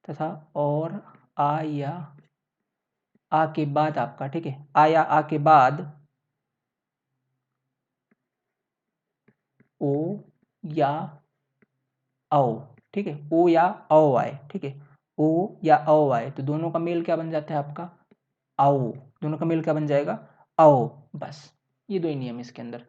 तथा और आ या आ के बाद आपका, ठीक है, आ या आ के बाद ओ या औ, ठीक है, ओ या औ आए, ठीक है, ओ या औ आए, तो दोनों का मेल क्या बन जाता है आपका, आओ। दोनों का मेल क्या बन जाएगा, आओ। बस ये दो ही नियम इसके अंदर,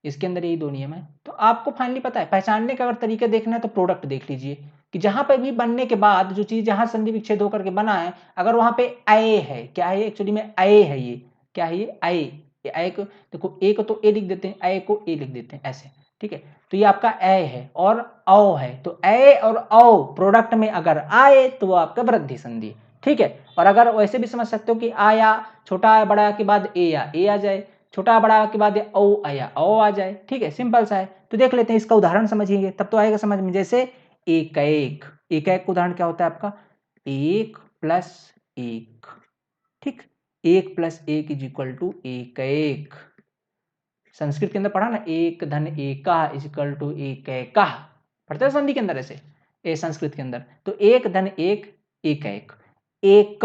इसके अंदर यही दो नियम है। तो आपको फाइनली पता है, पहचानने का अगर तरीका देखना है तो प्रोडक्ट देख लीजिए कि जहां पर भी बनने के बाद जो चीज जहां संधि विच्छेद होकर के बना है, अगर वहां पे अय है, क्या है एक्चुअली में अय है, ये क्या है, ये अय, ये अय को देखो, ए को तो ए लिख देते हैं, अय को ए लिख देते हैं ऐसे, ठीक है, तो ये आपका अय है और औ है, तो अय और औ प्रोडक्ट में अगर आए तो वो आपका वृद्धि संधि, ठीक है। और अगर वैसे भी समझ सकते हो कि आया, छोटा आया बड़ा के बाद ए या ए आ जाए, छोटा बड़ा के बाद ओ आया ओ आ जाए, ठीक है, सिंपल सा है। तो देख लेते हैं इसका उदाहरण समझिए, तब तो आएगा समझ में। जैसे एक एक, एक एक का उदाहरण क्या होता है आपका, एक प्लस एक, ठीक, एक प्लस एक इज इक्वल टू एक एक। संस्कृत के अंदर पढ़ा ना, एक धन एका इज इक्वल टू एक एका, पढ़ते हो संधि के अंदर ऐसे, ए संस्कृत के अंदर। तो एक धन एक, एक एक, एक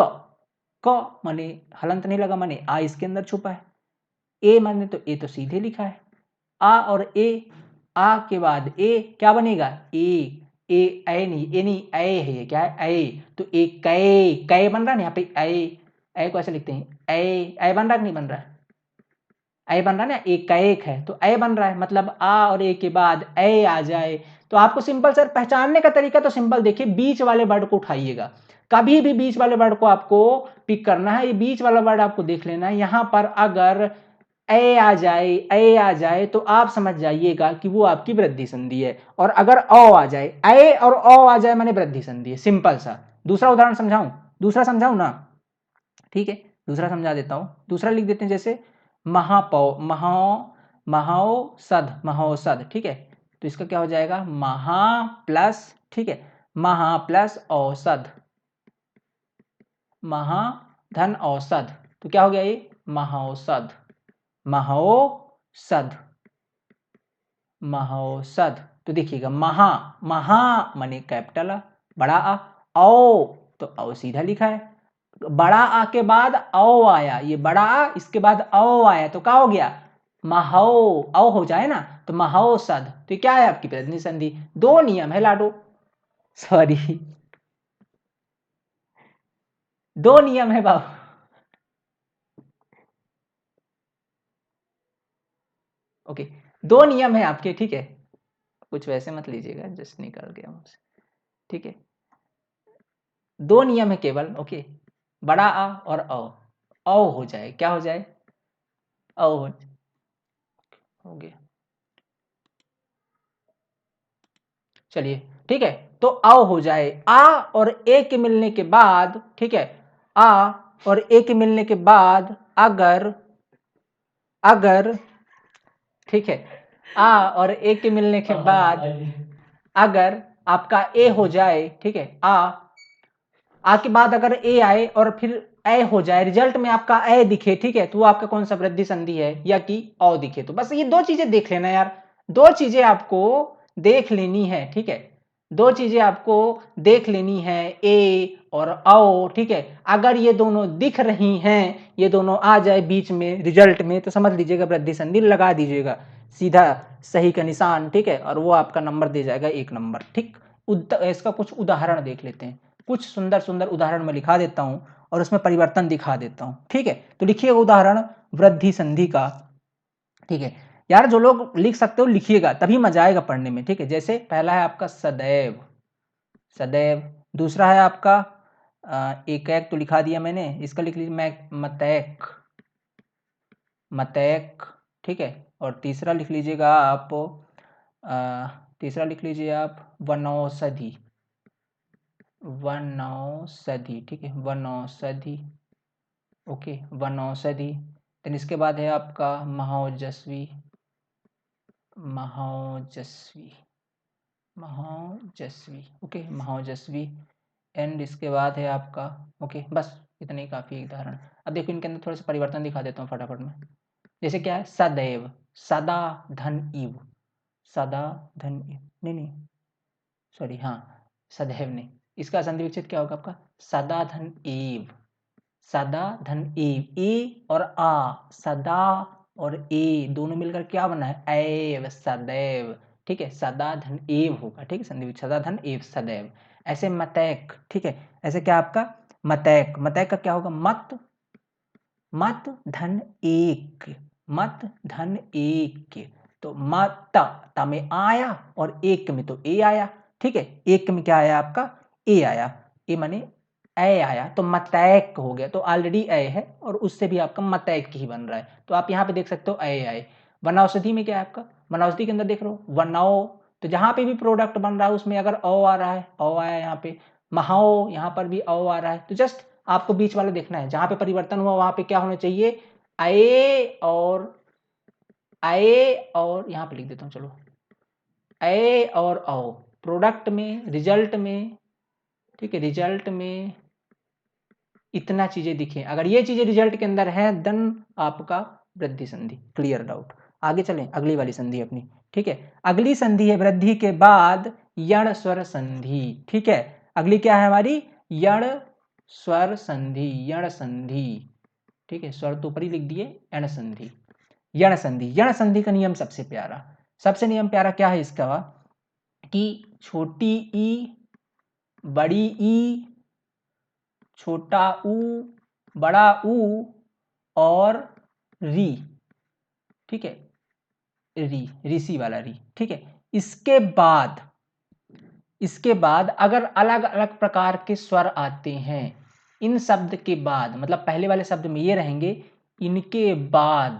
क माने हलंत नहीं लगा, माने आ इसके अंदर छुपा है, ए माने तो ए तो सीधे लिखा है, आ और ए, आ के बाद ए क्या बनेगा, ए, ए नहीं ए है, ये क्या है ए, तो ए कै, कै बन रहा है ना यहाँ पे, ए को ऐसे लिखते हैं, ए बन रहा है नहीं बन रहा है, ए बन रहा है ना, एक का एक है तो ए बन रहा है, मतलब आ और ए के बाद ए आ जाए। तो आपको सिंपल सर पहचानने का तरीका तो सिंपल, देखिए बीच वाले वर्ड को उठाइएगा, कभी भी बीच वाले वर्ड को आपको पिक करना है, ये बीच वाला वर्ड आपको देख लेना है। यहां पर अगर ए आ जाए तो आप समझ जाइएगा कि वो आपकी वृद्धि संधि है, और अगर औ आ जाए, ए और औ आ जाए माने वृद्धि संधि है, सिंपल सा। दूसरा उदाहरण समझाऊं, दूसरा समझाऊं ना, ठीक है, दूसरा समझा देता हूं। दूसरा लिख देते हैं, जैसे महापौ, महोसद, ठीक है, तो इसका क्या हो जाएगा, महा प्लस, ठीक है, महा प्लस औसद, महा धन औसद, तो क्या हो गया ये महोसद, महोसद, महोसद। तो देखिएगा महा, महा माने कैपिटल आ, बड़ा आ, औ तो औ सीधा लिखा है, बड़ा आ के बाद औ आया, ये बड़ा आ इसके बाद औ आया तो क्या हो गया, महो, औ हो जाए ना, तो महोसद। तो क्या है आपकी वृद्धि संधि। दो नियम है लाडो, सॉरी, दो नियम है बाबू, ओके, दो नियम है आपके, ठीक है, कुछ वैसे मत लीजिएगा, जस्ट निकल गया मुझसे, ठीक है, दो नियम है केवल, ओके, बड़ा आ और औ हो जाए, क्या हो जाए, औ हो गया, चलिए ठीक है। तो औ हो जाए, आ और ए के मिलने के बाद, ठीक है, आ और ए के मिलने के बाद अगर, अगर, ठीक है, आ और ए के मिलने के बाद अगर आपका ए हो जाए, ठीक है, आ के बाद अगर ए आए और फिर ए हो जाए, रिजल्ट में आपका ए दिखे, ठीक है, तो वो आपका कौन सा वृद्धि संधि है, या कि औ दिखे। तो बस ये दो चीजें देख लेना यार, दो चीजें आपको देख लेनी है, ठीक है, दो चीजें आपको देख लेनी है, ए और औ, ठीक है। अगर ये दोनों दिख रही हैं, ये दोनों आ जाए बीच में रिजल्ट में, तो समझ लीजिएगा वृद्धि संधि लगा दीजिएगा, सीधा सही का निशान, ठीक है, और वो आपका नंबर दे जाएगा 1 नंबर, ठीक। इसका कुछ उदाहरण देख लेते हैं, कुछ सुंदर सुंदर उदाहरण मैं लिखा देता हूं और उसमें परिवर्तन दिखा देता हूं, ठीक है। तो लिखिए उदाहरण वृद्धि संधि का, ठीक है। यार जो लोग लिख सकते हो लिखिएगा, तभी मजा आएगा पढ़ने में, ठीक है। जैसे पहला है आपका सदैव, सदैव। दूसरा है आपका एक एक तो लिखा दिया मैंने, इसका लिख लीजिए मैं मतैक, मतैक, ठीक है। और तीसरा लिख लीजिएगा आप तीसरा लिख लीजिए आप वनौषधि, वनौषधि, ठीक है, वनौषधि, ओके, वनौषधि। देन इसके बाद है आपका महोजस्वी, महोजस्वी, महोजस्वी, ओके, महोजस्वी। एंड इसके बाद है आपका, ओके, बस इतने ही काफ़ी है उदाहरण। अब देखो इनके अंदर थोड़ा सा परिवर्तन दिखा देता हूँ फटाफट में। जैसे क्या है, सदैव, सदा धन इव, सदा धन इव, नहीं नहीं सॉरी, हाँ, सदैव नहीं, इसका संधि विच्छेद क्या होगा आपका, सदा धन एव, सदा धन एव, ए और आ, सदा और ए दोनों मिलकर क्या बना है, एव, सदैव, ठीक है, सदा धन एव होगा, ठीक है, संधि सदा धन एव, सदैव। ऐसे मतैक, ठीक है, ऐसे क्या आपका मतैक, मतैक का क्या होगा, मत, मत धन एक, मत धन एक, तो मत ता में आया और एक में तो ए आया, ठीक है, एक में क्या आया आपका, ए आया, ए माने ए आया, तो मतैक हो गया, तो ऑलरेडी ए है और उससे भी आपका मतैक ही बन रहा है, तो आप यहाँ पे देख सकते हो ए आए। वनौषधि में क्या है आपका, वनौषधि के अंदर देख लो वनौ, तो जहाँ पे भी प्रोडक्ट बन रहा है उसमें अगर ओ आ रहा है, ओ आया यहाँ पे, महाओ यहाँ पर भी ओ आ रहा है, तो जस्ट आपको बीच वाला देखना है, जहां पे परिवर्तन हुआ वहां पे क्या होना चाहिए, ए और यहां पे लिख देता हूं, चलो ए और ओ, प्रोडक्ट में, रिजल्ट में, ठीक है, रिजल्ट में इतना चीजें दिखे, अगर ये चीजें रिजल्ट के अंदर है देन आपका वृद्धि संधि, क्लियर डाउट। आगे चलें, अगली वाली संधि अपनी, ठीक है। अगली संधि है वृद्धि के बाद यण स्वर संधि, ठीक है। अगली क्या है हमारी, यण स्वर संधि, यण संधि, ठीक है, स्वर तो ऊपर ही लिख दिए, यण संधि, यण संधि। यण संधि का नियम सबसे प्यारा, सबसे नियम प्यारा क्या है इसका, कि छोटी ई, बड़ी ई, छोटा ऊ, बड़ा ऊ और री, ठीक है, री, ऋषि वाला री, ठीक है। इसके बाद अगर अलग अलग प्रकार के स्वर आते हैं इन शब्द के बाद, मतलब पहले वाले शब्द में ये रहेंगे, इनके बाद,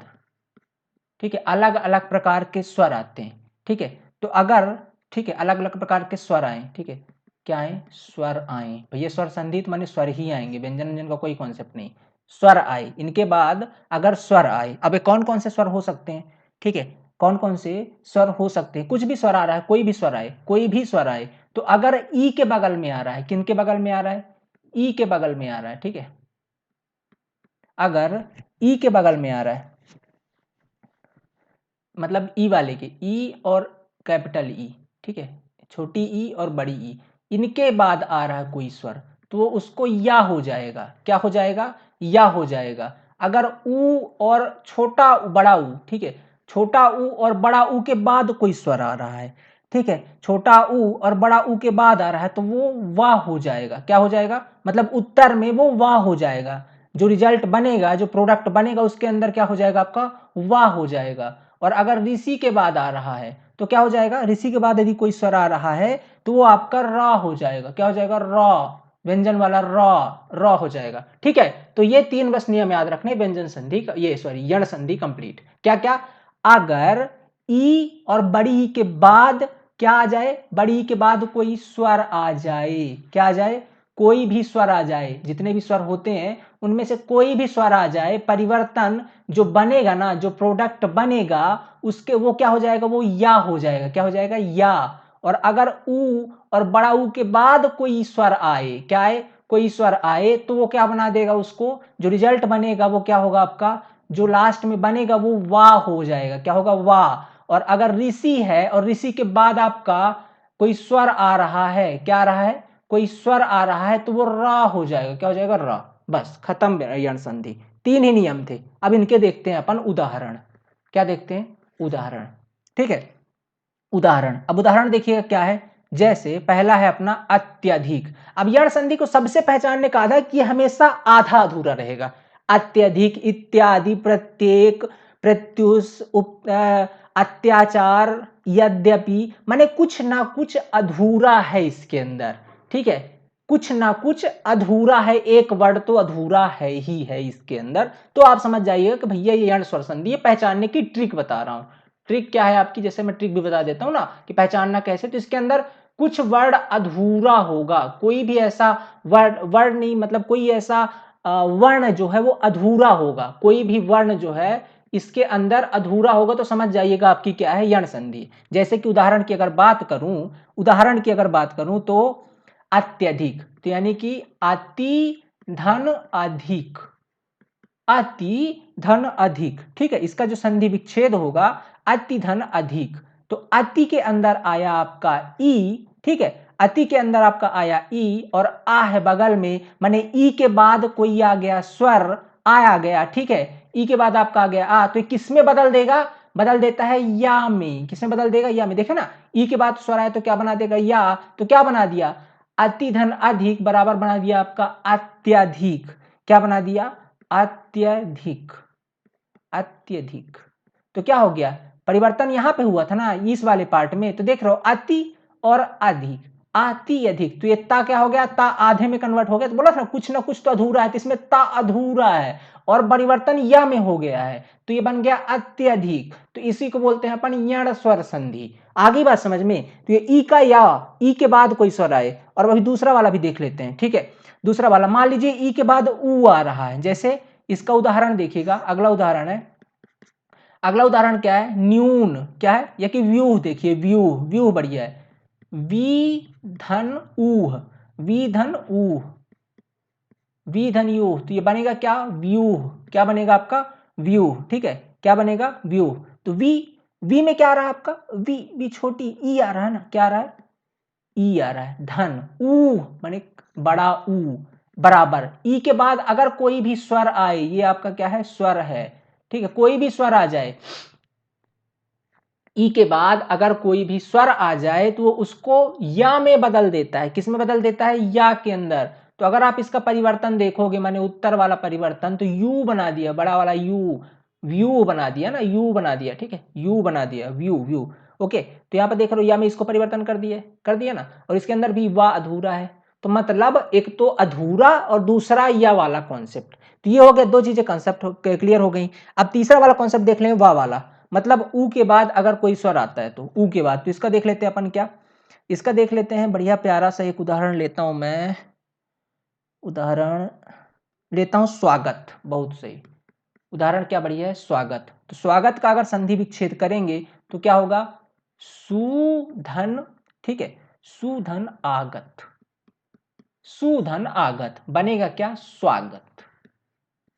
ठीक है, अलग अलग प्रकार के स्वर आते हैं, ठीक है। तो अगर, ठीक है, अलग अलग प्रकार के स्वर आए, ठीक है, क्या आए, स्वर आए, भैया स्वर संधि तो माने स्वर ही आएंगे, व्यंजन व्यंजन का कोई कॉन्सेप्ट नहीं, स्वर आए, इनके बाद अगर स्वर आए, अब कौन कौन से स्वर हो सकते हैं, ठीक है, कौन कौन से स्वर हो सकते हैं, कुछ भी स्वर आ रहा है, कोई भी स्वर आए, कोई भी स्वर आए, तो अगर ई के बगल में आ रहा है, किन के बगल में आ रहा है, ई के बगल में आ रहा है, ठीक है, अगर ई के बगल में आ रहा है, मतलब ई वाले के, ई और कैपिटल ई, ठीक है, छोटी ई और बड़ी ई, इनके बाद आ रहा है कोई स्वर, तो वो उसको या हो जाएगा, क्या हो जाएगा, या हो जाएगा। अगर ऊ और छोटा बड़ा ऊ, ठीक है, छोटा ऊ और बड़ा ऊ के बाद कोई स्वर आ रहा है, ठीक है, छोटा ऊ और बड़ा ऊ के बाद आ रहा है, तो वो वाह हो जाएगा, क्या हो जाएगा, मतलब उत्तर में वो वाह हो जाएगा, जो रिजल्ट बनेगा, जो प्रोडक्ट बनेगा उसके अंदर क्या हो जाएगा आपका, वाह हो जाएगा। और अगर ऋषि के बाद आ रहा है तो क्या हो जाएगा, ऋषि के बाद यदि कोई स्वर आ रहा है तो वो आपका र हो जाएगा, क्या हो जाएगा, र, व्यंजन वाला र हो जाएगा, ठीक है। तो ये तीन बस नियम याद रखने व्यंजन संधि का, ये सॉरी यण संधि कंप्लीट, क्या क्या, अगर ई और बड़ी ई के बाद क्या आ जाए, बड़ी ई के बाद कोई स्वर आ जाए, क्या आ जाए, कोई भी स्वर आ जाए, जितने भी स्वर होते हैं उनमें से कोई भी स्वर आ जाए, परिवर्तन जो बनेगा ना, जो प्रोडक्ट बनेगा उसके, वो क्या हो जाएगा, वो या हो जाएगा, क्या हो जाएगा, या। और अगर ऊ और बड़ा ऊ के बाद कोई स्वर आए, क्या आए, कोई स्वर आए, तो वो क्या बना देगा उसको, जो रिजल्ट बनेगा वो क्या होगा आपका, जो लास्ट में बनेगा वो वाह हो जाएगा, क्या होगा, वाह। और अगर ऋषि है और ऋषि के बाद आपका कोई स्वर आ रहा है, क्या आ रहा है, कोई स्वर आ रहा है तो वो रा हो जाएगा, क्या हो जाएगा, रा। बस खत्म यण संधि। 3 ही नियम थे। अब इनके देखते हैं अपन उदाहरण। क्या देखते हैं, उदाहरण। ठीक है, उदाहरण। अब उदाहरण देखिएगा क्या है, जैसे पहला है अपना अत्यधिक। अब यण संधि को सबसे पहचानने का आधा कि हमेशा आधा अधूरा रहेगा। अत्यधिक, इत्यादि, प्रत्येक, प्रत्युष, अत्याचार, यद्यपि, माने कुछ ना कुछ अधूरा है इसके अंदर। ठीक है, कुछ ना कुछ अधूरा है, एक वर्ड तो अधूरा है ही है इसके अंदर। तो आप समझ जाइएगा कि भैया ये यण स्वर संधि, ये पहचानने की ट्रिक बता रहा हूं। ट्रिक क्या है आपकी, जैसे मैं ट्रिक भी बता देता हूं ना कि पहचानना कैसे। तो इसके अंदर कुछ वर्ड अधूरा होगा, कोई भी ऐसा वर्ड नहीं, मतलब कोई ऐसा वर्ण जो है वो अधूरा होगा, कोई भी वर्ण जो है इसके अंदर अधूरा होगा तो समझ जाइएगा आपकी क्या है, यण संधि। जैसे कि उदाहरण की अगर बात करूं, उदाहरण की अगर बात करूं तो अत्यधिक, तो यानी कि अति धन अधिक, अति धन अधिक। ठीक है, इसका जो संधि विच्छेद होगा अति धन अधिक। तो अति के अंदर आया आपका ई, ठीक है, अति के अंदर आपका आया ई और आ है बगल में, माने ई के बाद कोई आ गया स्वर, आ गया। ठीक है, ई के बाद आपका आ गया आ, तो किस में बदल देगा, बदल देता है या में। किसमें बदल देगा, या में। देखे ना, ई के बाद स्वर आया तो क्या बना देगा, या। तो क्या बना दिया, अति धन अधिक बराबर बना दिया आपका अत्यधिक। क्या बना दिया, अत्यधिक, अत्यधिक। तो क्या हो गया, परिवर्तन यहां पे हुआ था ना इस वाले पार्ट में, तो देख रहे हो अति और अधिक, अति अधिक। तो ये ता क्या हो गया, ता आधे में कन्वर्ट हो गया। तो बोला था कुछ ना कुछ तो अधूरा है, तो इसमें ता अधूरा है और परिवर्तन या में हो गया है, तो ये बन गया अत्यधिक। तो इसी को बोलते हैं अपन यण स्वर संधि। आगे बात समझ में। तो ये ई का या, ई के बाद कोई स्वर आए, और अभी दूसरा वाला भी देख लेते हैं। ठीक है, दूसरा वाला मान लीजिए ई के बाद ऊ आ रहा है, जैसे इसका उदाहरण देखिएगा। अगला उदाहरण है, अगला उदाहरण क्या है, न्यून। क्या है, या कि व्यूह। देखिए व्यूह, व्यूह बढ़िया है, वी धन ऊह, वी धन ऊह, वी धन यूह। तो ये बनेगा क्या, व्यूह। क्या बनेगा आपका, व्यूह। ठीक है, क्या बनेगा, व्यूह। तो वी में क्या आ रहा है आपका, वी छोटी ई आ रहा है ना, क्या आ रहा है, ई आ रहा है। धन ऊ माने बड़ा ऊ, बराबर ई के बाद अगर कोई भी स्वर आए, ये आपका क्या है, स्वर है। ठीक है, कोई भी स्वर आ जाए, ई के बाद अगर कोई भी स्वर आ जाए तो वो उसको या में बदल देता है। किस में बदल देता है, या के अंदर। तो अगर आप इसका परिवर्तन देखोगे, माने उत्तर वाला परिवर्तन, तो यू बना दिया, बड़ा वाला यू, व्यू बना दिया ना, यू बना दिया। ठीक है, यू बना दिया, व्यू, व्यू। ओके, तो यहाँ पर देख रहे हो या में इसको परिवर्तन कर दिया ना, और इसके अंदर भी वाह अधूरा है। तो मतलब एक तो अधूरा और दूसरा या वाला कॉन्सेप्ट। तो ये हो गया, दो चीजें कॉन्सेप्ट क्लियर हो गई। अब तीसरा वाला कॉन्सेप्ट देख लें, वाह वाला। मतलब ऊ के बाद अगर कोई स्वर आता है तो ऊ के बाद, तो इसका देख लेते हैं अपन। क्या, इसका देख लेते हैं, बढ़िया प्यारा सा एक उदाहरण लेता हूं मैं। उदाहरण लेता हूं स्वागत, बहुत सही उदाहरण। क्या बढ़िया है, स्वागत। तो स्वागत का अगर संधि विच्छेद करेंगे तो क्या होगा, सुधन। ठीक है, सुधन आगत, सुधन आगत बनेगा क्या, स्वागत।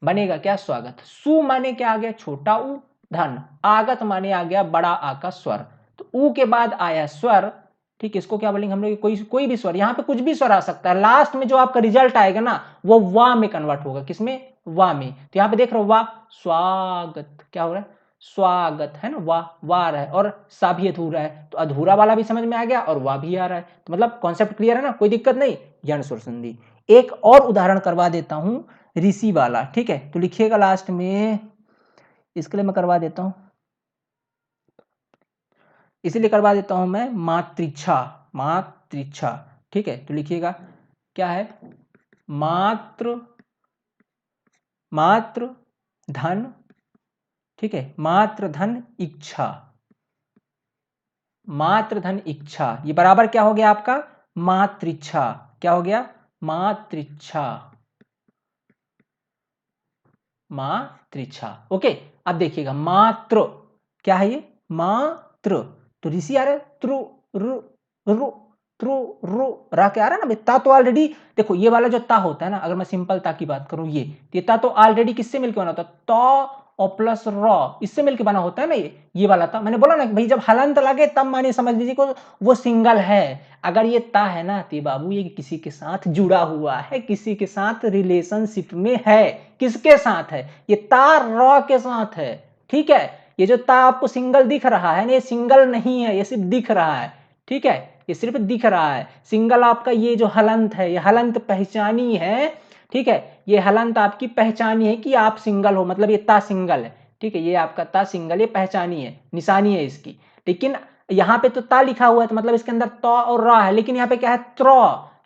बनेगा क्या, स्वागत। सु माने क्या आ गया, छोटा ऊ, धन, आगत माने आ गया बड़ा आ का स्वर। तो ऊ के बाद आया स्वर। ठीक, इसको क्या बोलेंगे हम लोग, कोई भी स्वर। यहाँ पे कुछ भी स्वर आ सकता है, लास्ट में जो आपका रिजल्ट आएगा ना वो वा में कन्वर्ट होगा। किसमें, वा में। तो यहाँ पे देख रहे हो, वाह, स्वागत। क्या हो रहा है, स्वागत है ना, वाह, वाह रहा है, और सा भी अधूरा है, तो अधूरा वाला भी समझ में आ गया और वाह भी आ रहा है। तो मतलब कॉन्सेप्ट क्लियर है ना, कोई दिक्कत नहीं, यण स्वर संधि। एक और उदाहरण करवा देता हूं, ऋषि वाला। ठीक है, तो लिखिएगा लास्ट में, इसके लिए मैं करवा देता हूं, इसीलिए करवा देता हूं मैं, मातृच्छा, मातृच्छा। ठीक है, तो लिखिएगा क्या है, मात्र, मात्र धन। ठीक है, मात्र धन इच्छा, मात्र धन इच्छा। ये बराबर क्या हो गया आपका, मातृच्छा। क्या हो गया, मातृच्छा, मातृच्छा। ओके, अब देखिएगा मात्र, क्या है ये, मात्र। तो ऋषि आ रहा है, त्रु रु रु त्रु रु, रा क्या आ रहा है ना, ता तो ऑलरेडी, देखो ये वाला जो ता होता है ना, अगर मैं सिंपल ता की बात करूं, ये ता तो ऑलरेडी किससे मिलकर बना होता है, तो और प्लस र, इससे मिलके बना होता है ना, ये वाला था। मैंने बोला ना भाई जब हलंत लगे तब माने समझ लीजिए को वो सिंगल है। अगर ये ता है ना तो बाबू ये किसी के साथ जुड़ा हुआ है, किसी के साथ रिलेशनशिप में है। किसके साथ है? ये ता र के साथ है। ठीक है, ये जो ता आपको सिंगल दिख रहा है ना, ये सिंगल नहीं है, ये सिर्फ दिख रहा है। ठीक है, ये सिर्फ दिख रहा है। सिंगल आपका ये जो हलंत है, ये हलंत पहचानी है। ठीक है, ये हलंत आपकी पहचानी है कि आप सिंगल हो, मतलब ये ता सिंगल है। ठीक है, ये आपका ता सिंगल, ये पहचानी है, निशानी है इसकी। लेकिन यहाँ पे तो ता लिखा हुआ है तो मतलब इसके अंदर त और रा है, लेकिन यहाँ पे क्या है? त्र।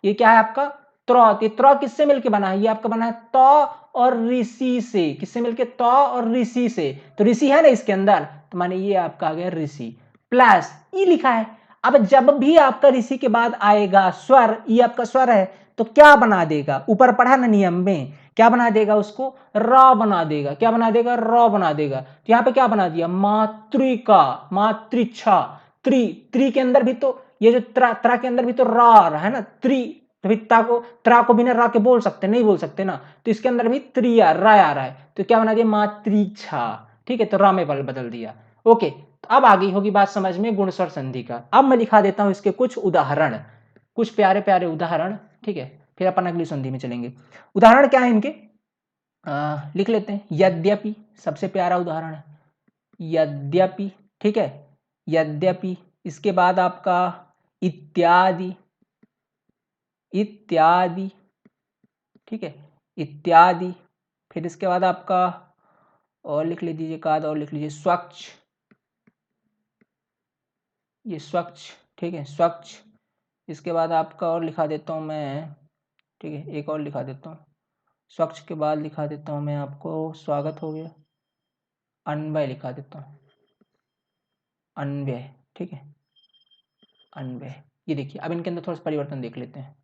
ये क्या है आपका? त्र। ये त्र किससे मिलके बना है? ये आपका बना है त और ऋषि से। किससे मिलके? त और ऋषि से। तो ऋषि है ना इसके अंदर, तो माने ये आपका आ गया ऋषि। प्लस ई लिखा है। अब जब भी आपका ऋषि के बाद आएगा स्वर, ये आपका स्वर है, तो क्या बना देगा? ऊपर पढ़ा ना नियम में, क्या बना देगा उसको? र बना देगा। क्या बना देगा? र बना देगा। तो यहाँ पे क्या बना दिया? मातृका, मातृच्छा। त्रि, त्रि के अंदर भी तो ये जो त्रा के अंदर भी तो रा है ना, त्रि। तो त्रा को बिना रा के बोल सकते? नहीं बोल सकते ना, तो इसके अंदर भी त्रिया रा आ रहा है, तो क्या बना दिया? मातृच्छा। ठीक है, तो रा में बदल दिया। ओके, तो अब आ गई होगी बात समझ में गुण स्वर संधि का। अब मैं लिखा देता हूं इसके कुछ उदाहरण, कुछ प्यारे प्यारे उदाहरण। ठीक है, फिर अपन अगली संधि में चलेंगे। उदाहरण क्या है इनके? लिख लेते हैं। यद्यपि सबसे प्यारा उदाहरण है, यद्यपि। ठीक है, यद्यपि। इसके बाद आपका इत्यादि, इत्यादि। ठीक है, इत्यादि। फिर इसके बाद आपका और लिख लीजिए, एक आध और लिख लीजिए, स्वच्छ। ये स्वच्छ। ठीक है, स्वच्छ। इसके बाद आपका और लिखा देता हूँ मैं। ठीक है, एक और लिखा देता हूँ। स्वच्छ के बाद लिखा देता हूँ मैं आपको, स्वागत हो गया, अन्वय लिखा देता हूँ, अन्वय। ठीक है, अन्वय। ये देखिए, अब इनके अंदर थोड़ा सा परिवर्तन देख लेते हैं।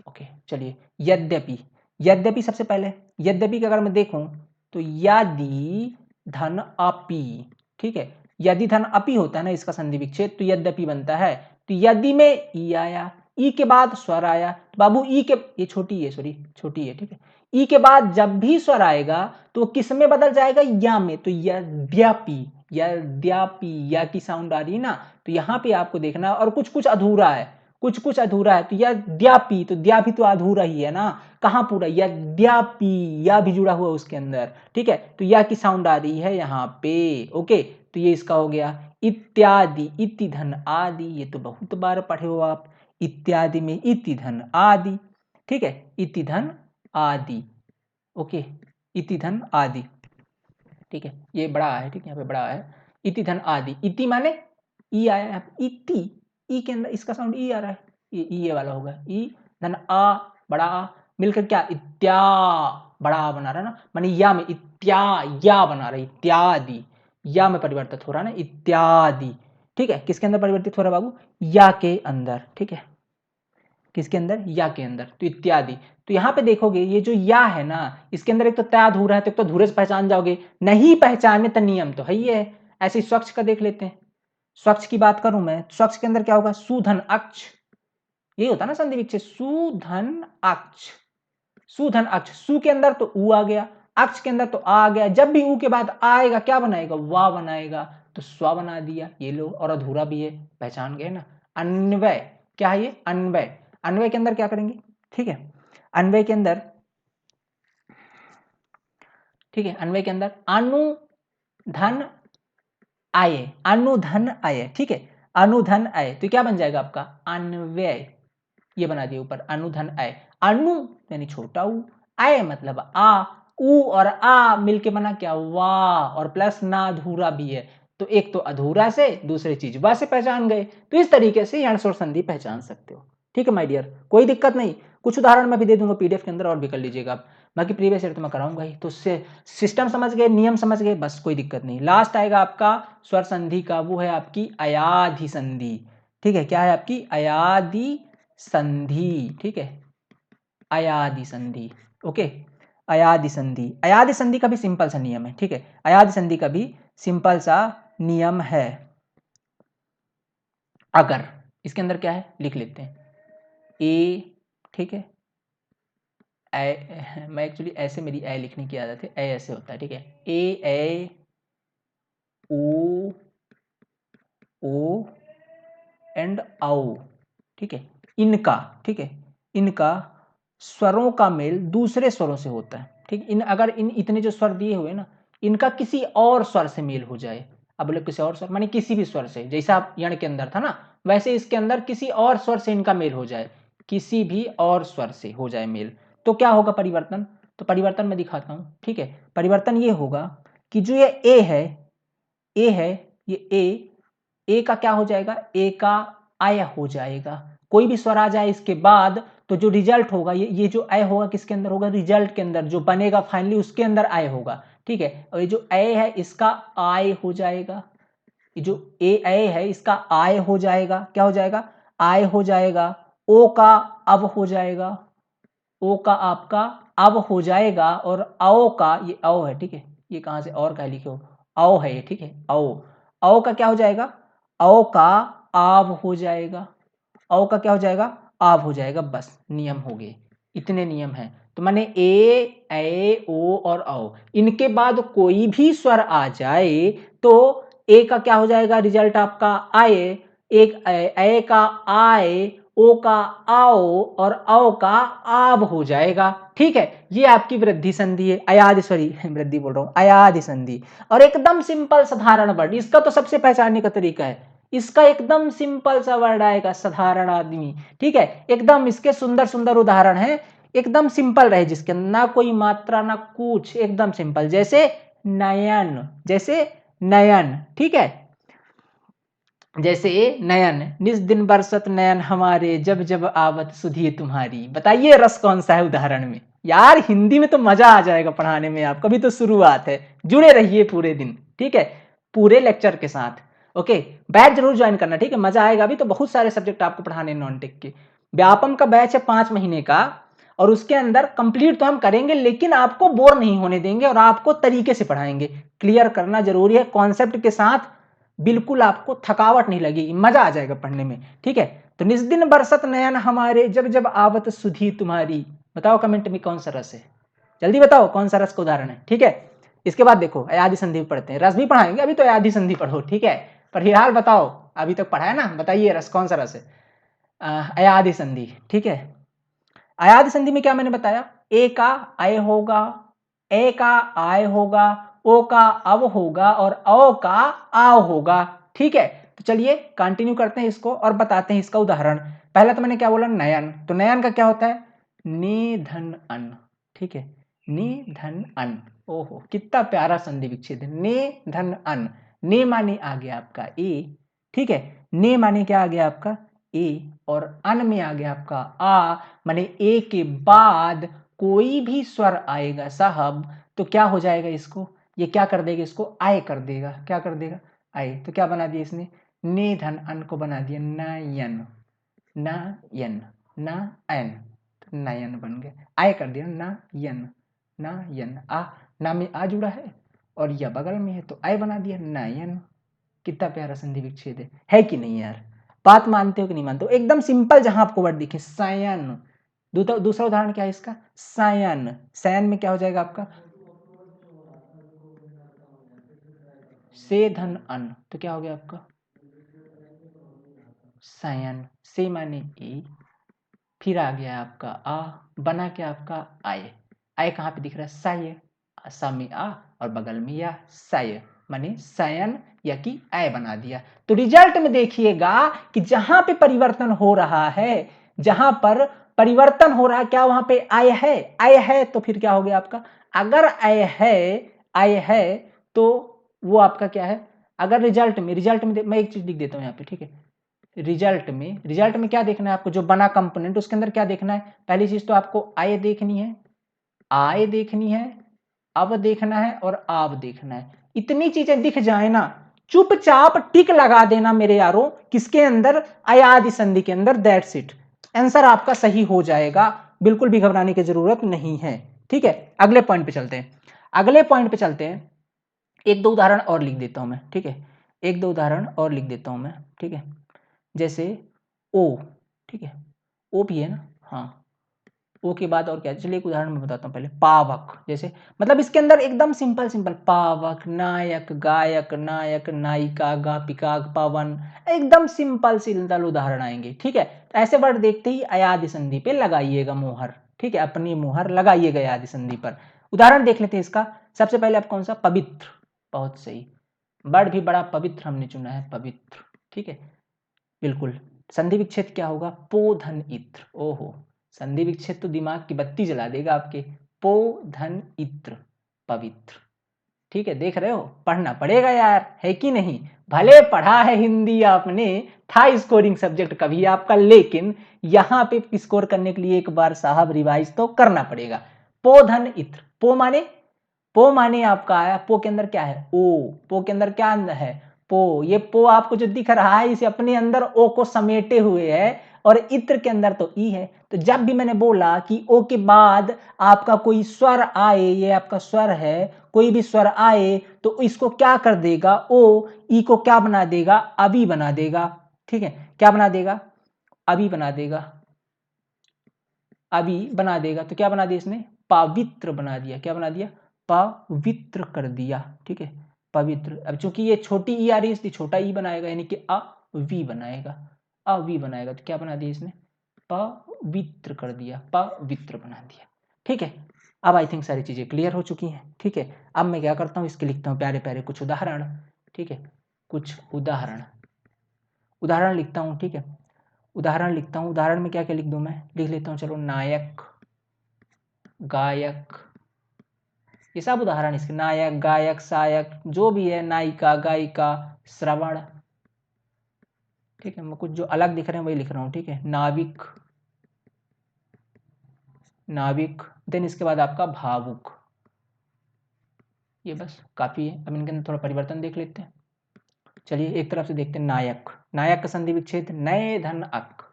ओके, चलिए। यद्यपि, यद्यपि सबसे पहले, यद्यपि का अगर मैं देखूं तो यदि धन अपि। ठीक है, यदि धन अपि होता है ना इसका संधि विच्छेद, तो यद्यपि बनता है। तो यदि में ई आया, ई के बाद स्वर आया, तो बाबू ई के, ये छोटी है, सॉरी छोटी है। ठीक है, ई के बाद जब भी स्वर आएगा तो किस में बदल जाएगा? या में। तो यद्यपि, यद्यपि या की साउंड आ रही है ना, तो यहाँ पे आपको देखना, और कुछ कुछ अधूरा है, कुछ कुछ अधूरा है। तो यद्यपि, तो द्या भी तो अधूरा ही है ना, कहाँ पूरा? यद्यपि, या भी जुड़ा हुआ उसके अंदर। ठीक है, तो या की साउंड आ रही है यहाँ पे। ओके, तो ये इसका हो गया। इत्यादि, इति धन आदि, ये तो बहुत बार पढ़े हो आप। इत्यादि में इति धन आदि। ठीक है, इति धन आदि। ओके, इति धन आदि। ठीक है, ये बड़ा है। ठीक है, यहाँ पे बड़ा है। इति धन आदि, इति माने ई आया है, इति, ई के अंदर इसका साउंड ई आ रहा है, ये वाला होगा। ई धन आ, बड़ा आ, मिलकर क्या? इत्या, बड़ा आ बना रहा है ना, माने या में इत्या, या बना रहा है, इत्यादि। या में परिवर्तित हो रहा है ना, इत्यादि। ठीक है, किसके अंदर परिवर्तित हो रहा है बाबू? या के अंदर। ठीक है, किसके अंदर? या के अंदर। तो इत्यादि। तो यहाँ पे देखोगे ये जो या है ना, इसके अंदर एक तो तय अधूरा है, तो एक तो अधूरे से पहचान जाओगे, नहीं पहचाने तो नियम तो है ही है। ऐसे स्वच्छ का देख लेते हैं। स्वच्छ की बात करूं मैं, स्वच्छ के अंदर क्या होगा? सुधन अक्ष, ये होता है ना संधि विच्छेद, सुधन अक्ष। सुधन अक्ष, सु के अंदर तो ऊ आ गया, अक्ष के अंदर तो आ गया। जब भी ऊ के बाद आएगा क्या बनाएगा? वा बनाएगा, तो स्व बना दिया। ये लो, और अधूरा भी है, पहचान गए ना। अन्वय, क्या है ये? अन्वय। अन्वय के अंदर क्या करेंगे? ठीक है, अन्वय के अंदर, ठीक है, अन्वय के अंदर अनुधन आय, अनुधन आय। ठीक है, अनुधन आय, तो क्या बन जाएगा आपका? अन्वय। ये बना दिया ऊपर, अनुधन आय। अनु यानी छोटा ऊ, आय मतलब आ, ऊ और आ मिलके बना क्या? वाह, और प्लस ना अधूरा भी है, तो एक तो अधूरा से, दूसरी चीज वाह से पहचान गए। तो इस तरीके से यण स्वर संधि पहचान सकते हो। ठीक है माय डियर, कोई दिक्कत नहीं। कुछ उदाहरण मैं भी दे दूंगा पीडीएफ के अंदर, और भी कर लीजिएगा आप। बाकी प्रीवियस ईयर तो मैं कराऊंगा ही, तो उससे सिस्टम समझ गए, नियम समझ गए, बस कोई दिक्कत नहीं। लास्ट आएगा आपका स्वर संधि का, वो है आपकी अयाधि संधि। ठीक है, क्या है आपकी? अयाधि संधि। ठीक है, अयाधि संधि। ओके, अयाधि संधि। अयाधि संधि का भी सिंपल सा नियम है। ठीक है, अयाधि संधि का भी सिंपल सा नियम है। अगर इसके अंदर क्या है लिख लेते हैं, ए, ठीक है, मैं एक्चुअली ऐसे मेरी ए लिखने की आदत है, ए ऐसे होता है, ठीक है। ए ओ ओ एंड आओ, ठीक है। इनका, ठीक है, इनका स्वरों का मेल दूसरे स्वरों से होता है, ठीक। इन अगर इन इतने जो स्वर दिए हुए ना, इनका किसी और स्वर से मेल हो जाए, अब बोले किसी और स्वर माने किसी भी स्वर से, जैसा आप यण के अंदर था ना, वैसे इसके अंदर किसी और स्वर से इनका मेल हो जाए, किसी भी और स्वर से हो जाए मेल, तो क्या होगा परिवर्तन। तो परिवर्तन मैं दिखाता हूं, ठीक है। परिवर्तन ये होगा कि जो ये ए है, ये ए का क्या हो जाएगा, ए का आय हो जाएगा। कोई भी स्वर आ जाए इसके बाद तो जो रिजल्ट होगा, ये जो आय होगा किसके अंदर होगा, रिजल्ट के अंदर, जो बनेगा फाइनली उसके अंदर आय होगा, ठीक है। और ये जो ए है इसका आय हो जाएगा, ये जो ए है इसका आय हो जाएगा, क्या हो जाएगा, आय हो जाएगा। ओ का अब हो जाएगा, ओ का आपका अब हो जाएगा, और आओ का, ये आओ है, ठीक है, ये कहां से और का लिखे हो, आओ है ये, ठीक है। आओ, आओ का क्या हो जाएगा, आओ का आब हो जाएगा, आओ का क्या हो जाएगा, आब हो जाएगा। बस नियम हो गए, इतने नियम हैं। तो माने ए ओ और आओ, इनके बाद कोई भी स्वर आ जाए तो ए का क्या हो जाएगा, रिजल्ट आपका आए, एक ए का आए, ओ का आओ और औ का आब हो जाएगा, ठीक है। ये आपकी वृद्धि संधि है, अयादि, सॉरी वृद्धि बोल रहा हूं, अयादि संधि। और एकदम सिंपल साधारण वर्ड, इसका तो सबसे पहचानने का तरीका है, इसका एकदम सिंपल सा वर्ड आएगा, साधारण आदमी, ठीक है। एकदम इसके सुंदर सुंदर उदाहरण है, एकदम सिंपल रहे, जिसके ना कोई मात्रा ना कुछ, एकदम सिंपल, जैसे नयन, जैसे नयन, ठीक है। जैसे नयन, निस दिन बरसत नयन हमारे, जब जब आवत सुधी तुम्हारी। बताइए रस कौन सा है उदाहरण में। यार हिंदी में तो मजा आ जाएगा पढ़ाने में, आपका भी तो शुरुआत है, जुड़े रहिए पूरे दिन, ठीक है, पूरे लेक्चर के साथ। ओके, बैच जरूर ज्वाइन करना, ठीक है, मजा आएगा। अभी तो बहुत सारे सब्जेक्ट आपको पढ़ाने नॉन टेक के। व्यापम का बैच है 5 महीने का, और उसके अंदर कंप्लीट तो हम करेंगे, लेकिन आपको बोर नहीं होने देंगे और आपको तरीके से पढ़ाएंगे। क्लियर करना जरूरी है, कॉन्सेप्ट के साथ, बिल्कुल आपको थकावट नहीं लगेगी, मजा आ जाएगा पढ़ने में, ठीक है। तो निस दिन बरसत नयन हमारे, जब जब आवत सुधी तुम्हारी। बताओ कमेंट में कौन सा रस है, जल्दी बताओ कौन सा रस का उदाहरण है, ठीक है। इसके बाद देखो अयादि संधि पढ़ते हैं, रस भी पढ़ाएंगे, अभी तो अयादि संधि पढ़ो, ठीक है। पर फिलहाल बताओ, अभी तक पढ़ा है ना, बताइए रस कौन सा रस है। अयादि संधि, ठीक है। अयादि संधि में क्या मैंने बताया, ए का आय होगा, ए का आय होगा, ओ का अब होगा और औ का आव होगा, ठीक है। तो चलिए कंटिन्यू करते हैं इसको और बताते हैं इसका उदाहरण। पहला तो मैंने क्या बोला, नयन, तो नयन का क्या होता है, निधन अन, ठीक है, निधन अन। ओहो कितना प्यारा संधि विच्छेद है, निधन अन। ने माने आ गया आपका ए, ठीक है, ने माने क्या आ गया आपका ए, और अन में आ गया आपका आ, माने ए के बाद कोई भी स्वर आएगा साहब तो क्या हो जाएगा, इसको ये क्या कर देगा, इसको आय कर देगा, क्या कर देगा, आय। तो क्या बना दिया इसने, ने धन अन को बना दिया नयन, नयन, नयन, तो नयन बन गया, आय कर दिया नयन, नयन, आ ना में आ जुड़ा है और यह बगल में है तो आय बना दिया नयन। कितना प्यारा संधि विच्छेद है कि नहीं यार, बात मानते हो कि नहीं मानते हो। एकदम सिंपल, जहां आपको वर्ड दिखे, सायन। दूसरा उदाहरण क्या है इसका, सायन, सायन में क्या हो जाएगा आपका, से धन अन, तो क्या हो गया आपका सायन, से माने ए, फिर आ गया आपका आ, बना क्या आपका आय, आय कहां पे दिख रहा है, साय, सा में आ और बगल में या साय, माने सायन या कि आय बना दिया। तो रिजल्ट में देखिएगा कि जहां पे परिवर्तन हो रहा है, जहां पर परिवर्तन हो रहा है, क्या वहां पे आय है, आय है, तो फिर क्या हो गया आपका, अगर आय है तो वो आपका क्या है, अगर रिजल्ट में मैं एक चीज लिख देता हूं यहाँ पे, ठीक है। रिजल्ट में क्या देखना है आपको, जो बना कंपोनेंट उसके अंदर क्या देखना है, पहली चीज तो आपको आय देखनी है, आय देखनी है, अब देखना है और आप देखना है। इतनी चीजें दिख जाए ना, चुपचाप टिक लगा देना मेरे यारों, किसके अंदर, अयादि संधि के अंदर, दैट्स इट, आंसर आपका सही हो जाएगा, बिल्कुल भी घबराने की जरूरत नहीं है, ठीक है। अगले पॉइंट पे चलते हैं, अगले पॉइंट पे चलते हैं। एक दो उदाहरण और लिख देता हूं मैं, ठीक है, एक दो उदाहरण और लिख देता हूं मैं, ठीक है। जैसे ओ, ठीक है, ओ भी है ना, हाँ, ओ के बाद और क्या, चलिए एक उदाहरण मैं बताता हूँ पहले। पावक, जैसे मतलब इसके अंदर एकदम सिंपल सिंपल, पावक, नायक, गायक, नायक, नायिका, गापिका, पवन, एकदम सिंपल सिंपल उदाहरण आएंगे। ठीक है, तो ऐसे वर्ड देखते ही अयादि संधि पे लगाइएगा मोहर। ठीक है, अपनी मोहर लगाइएगा अयादि संधि पर। उदाहरण देख लेते हैं इसका। सबसे पहले आप कौन सा, पवित्र, बहुत सही, वर्ड भी बड़ा पवित्र हमने चुना है, पवित्र। ठीक है, बिल्कुल। संधि विच्छेद क्या होगा, पो धन इत्र। ओहो, संधि विच्छेद तो दिमाग की बत्ती जला देगा आपके। पो धन इत्र, पवित्र। ठीक है, देख रहे हो, पढ़ना पड़ेगा यार, है कि नहीं। भले पढ़ा है हिंदी आपने, था स्कोरिंग सब्जेक्ट कभी आपका, लेकिन यहाँ पे स्कोर करने के लिए एक बार साहब रिवाइज तो करना पड़ेगा। पो धन इत्र, पो माने आपका आया, पो के अंदर क्या है, ओ, पो के अंदर क्या है, पो। ये पो आपको जो दिख रहा है इसे अपने अंदर ओ को समेटे हुए है, और इत्र के अंदर तो ई है। तो जब भी मैंने बोला कि ओ के बाद आपका कोई स्वर आए, ये आपका स्वर है, कोई भी स्वर आए तो इसको क्या कर देगा, ओ ई को क्या बना देगा, अभी बना देगा। ठीक है, क्या बना देगा, अभी बना देगा, अभी बना देगा। तो क्या बना दिया इसने, पवित्र बना दिया। क्या बना दिया, पवित्र कर दिया। ठीक है, पवित्र। अब चूंकि ये छोटी ई आ रही है इसलिए छोटा ई बनाएगा, यानी कि अवी बनाएगा, अवी बनाएगा। तो क्या बना दिया इसने, पवित्र कर दिया, पवित्र बना दिया। ठीक है, अब आई थिंक सारी चीजें क्लियर हो चुकी हैं। ठीक है, अब मैं क्या करता हूँ, इसके लिखता हूँ प्यारे प्यारे कुछ उदाहरण। ठीक है, कुछ उदाहरण लिखता हूँ। ठीक है, उदाहरण लिखता हूँ। उदाहरण में क्या क्या लिख दूं, मैं लिख लेता हूँ, चलो, नायक, गायक, ये सब उदाहरण इसके, नायक, गायक, सायक, जो भी है, नायिका, गायिका, श्रवण। ठीक है, मैं कुछ जो अलग दिख रहे हैं वही लिख रहा हूँ। ठीक है, नाविक, नाविक, देन इसके बाद आपका भावुक। ये बस काफी है। अब इनके अंदर थोड़ा परिवर्तन देख लेते हैं। चलिए एक तरफ से देखते हैं, नायक, नायक का संधि विच्छेद नए धन अक।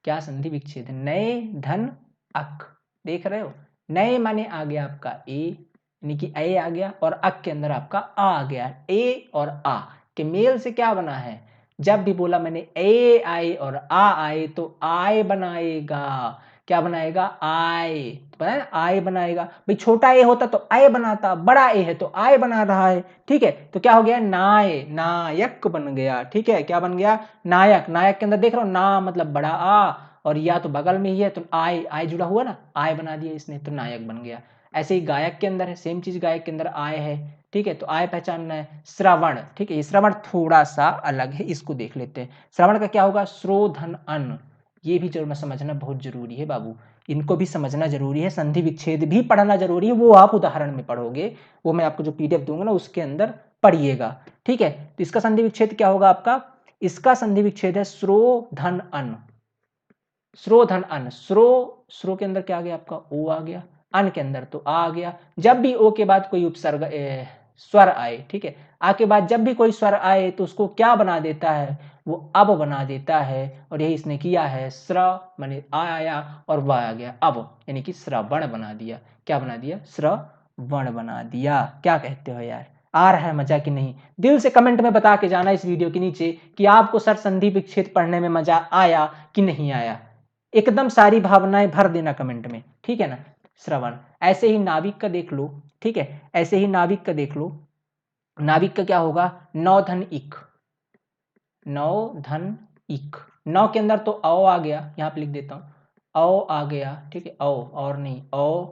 क्या संधि विच्छेद, नए धन अक, देख रहे हो, नए माने आ गया आपका ए, यानी कि ए आ गया, और अक के अंदर आपका आ गया। ए और आ के मेल से क्या बना है, जब भी बोला मैंने ए आए और आ आए तो आए बनाएगा। क्या बनाएगा, आए, तो पता है ना, आए बनाएगा। भाई छोटा ए होता तो आए बनाता, बड़ा ए है तो आए बना रहा है। ठीक है, तो क्या हो गया, नाय, नायक बन गया। ठीक है, क्या बन गया, नायक। नायक के अंदर देख रहा हूं, ना मतलब बड़ा आ, और या तो बगल में ही है तो आय, आय जुड़ा हुआ ना, आय बना दिया इसने, तो नायक बन गया। ऐसे ही गायक के अंदर है, सेम चीज, गायक के अंदर आय है। ठीक है, तो आय पहचानना है। श्रवण, ठीक है, ये श्रवण थोड़ा सा अलग है, इसको देख लेते हैं। श्रवण का क्या होगा, श्रोधन अन। ये भी जरूर समझना बहुत जरूरी है बाबू, इनको भी समझना जरूरी है। संधि विच्छेद भी पढ़ना जरूरी है, वो आप उदाहरण में पढ़ोगे, वो मैं आपको जो पीडीएफ दूंगा ना उसके अंदर पढ़िएगा। ठीक है, तो इसका संधि विच्छेद क्या होगा आपका, इसका संधि विच्छेद है श्रोधन अन। श्रोधन अन, श्रो के अंदर क्या आ गया आपका, ओ आ गया, अन के अंदर तो आ गया। जब भी ओ के बाद कोई उपसर्ग स्वर आए, ठीक है, आ के बाद जब भी कोई स्वर आए तो उसको क्या बना देता है, वो अब बना देता है। और यही इसने किया है, श्र माने आ आया और व आ गया अब, यानी कि श्रवण बना दिया। क्या बना दिया, श्रवण बना दिया। क्या कहते हो यार, आ रहा है मजा कि नहीं। दिल से कमेंट में बता के जाना इस वीडियो के नीचे कि आपको सर संधि विच्छेद पढ़ने में मजा आया कि नहीं आया। एकदम सारी भावनाएं भर देना कमेंट में, ठीक है ना। श्रवण, ऐसे ही नाविक का देख लो। ठीक है, ऐसे ही नाविक का देख लो। नाविक का क्या होगा, नौ धन इक, नौ धन इक। नौ के अंदर तो औ आ गया, यहां पे लिख देता हूं, औ आ गया। ठीक है, औ और नहीं, औ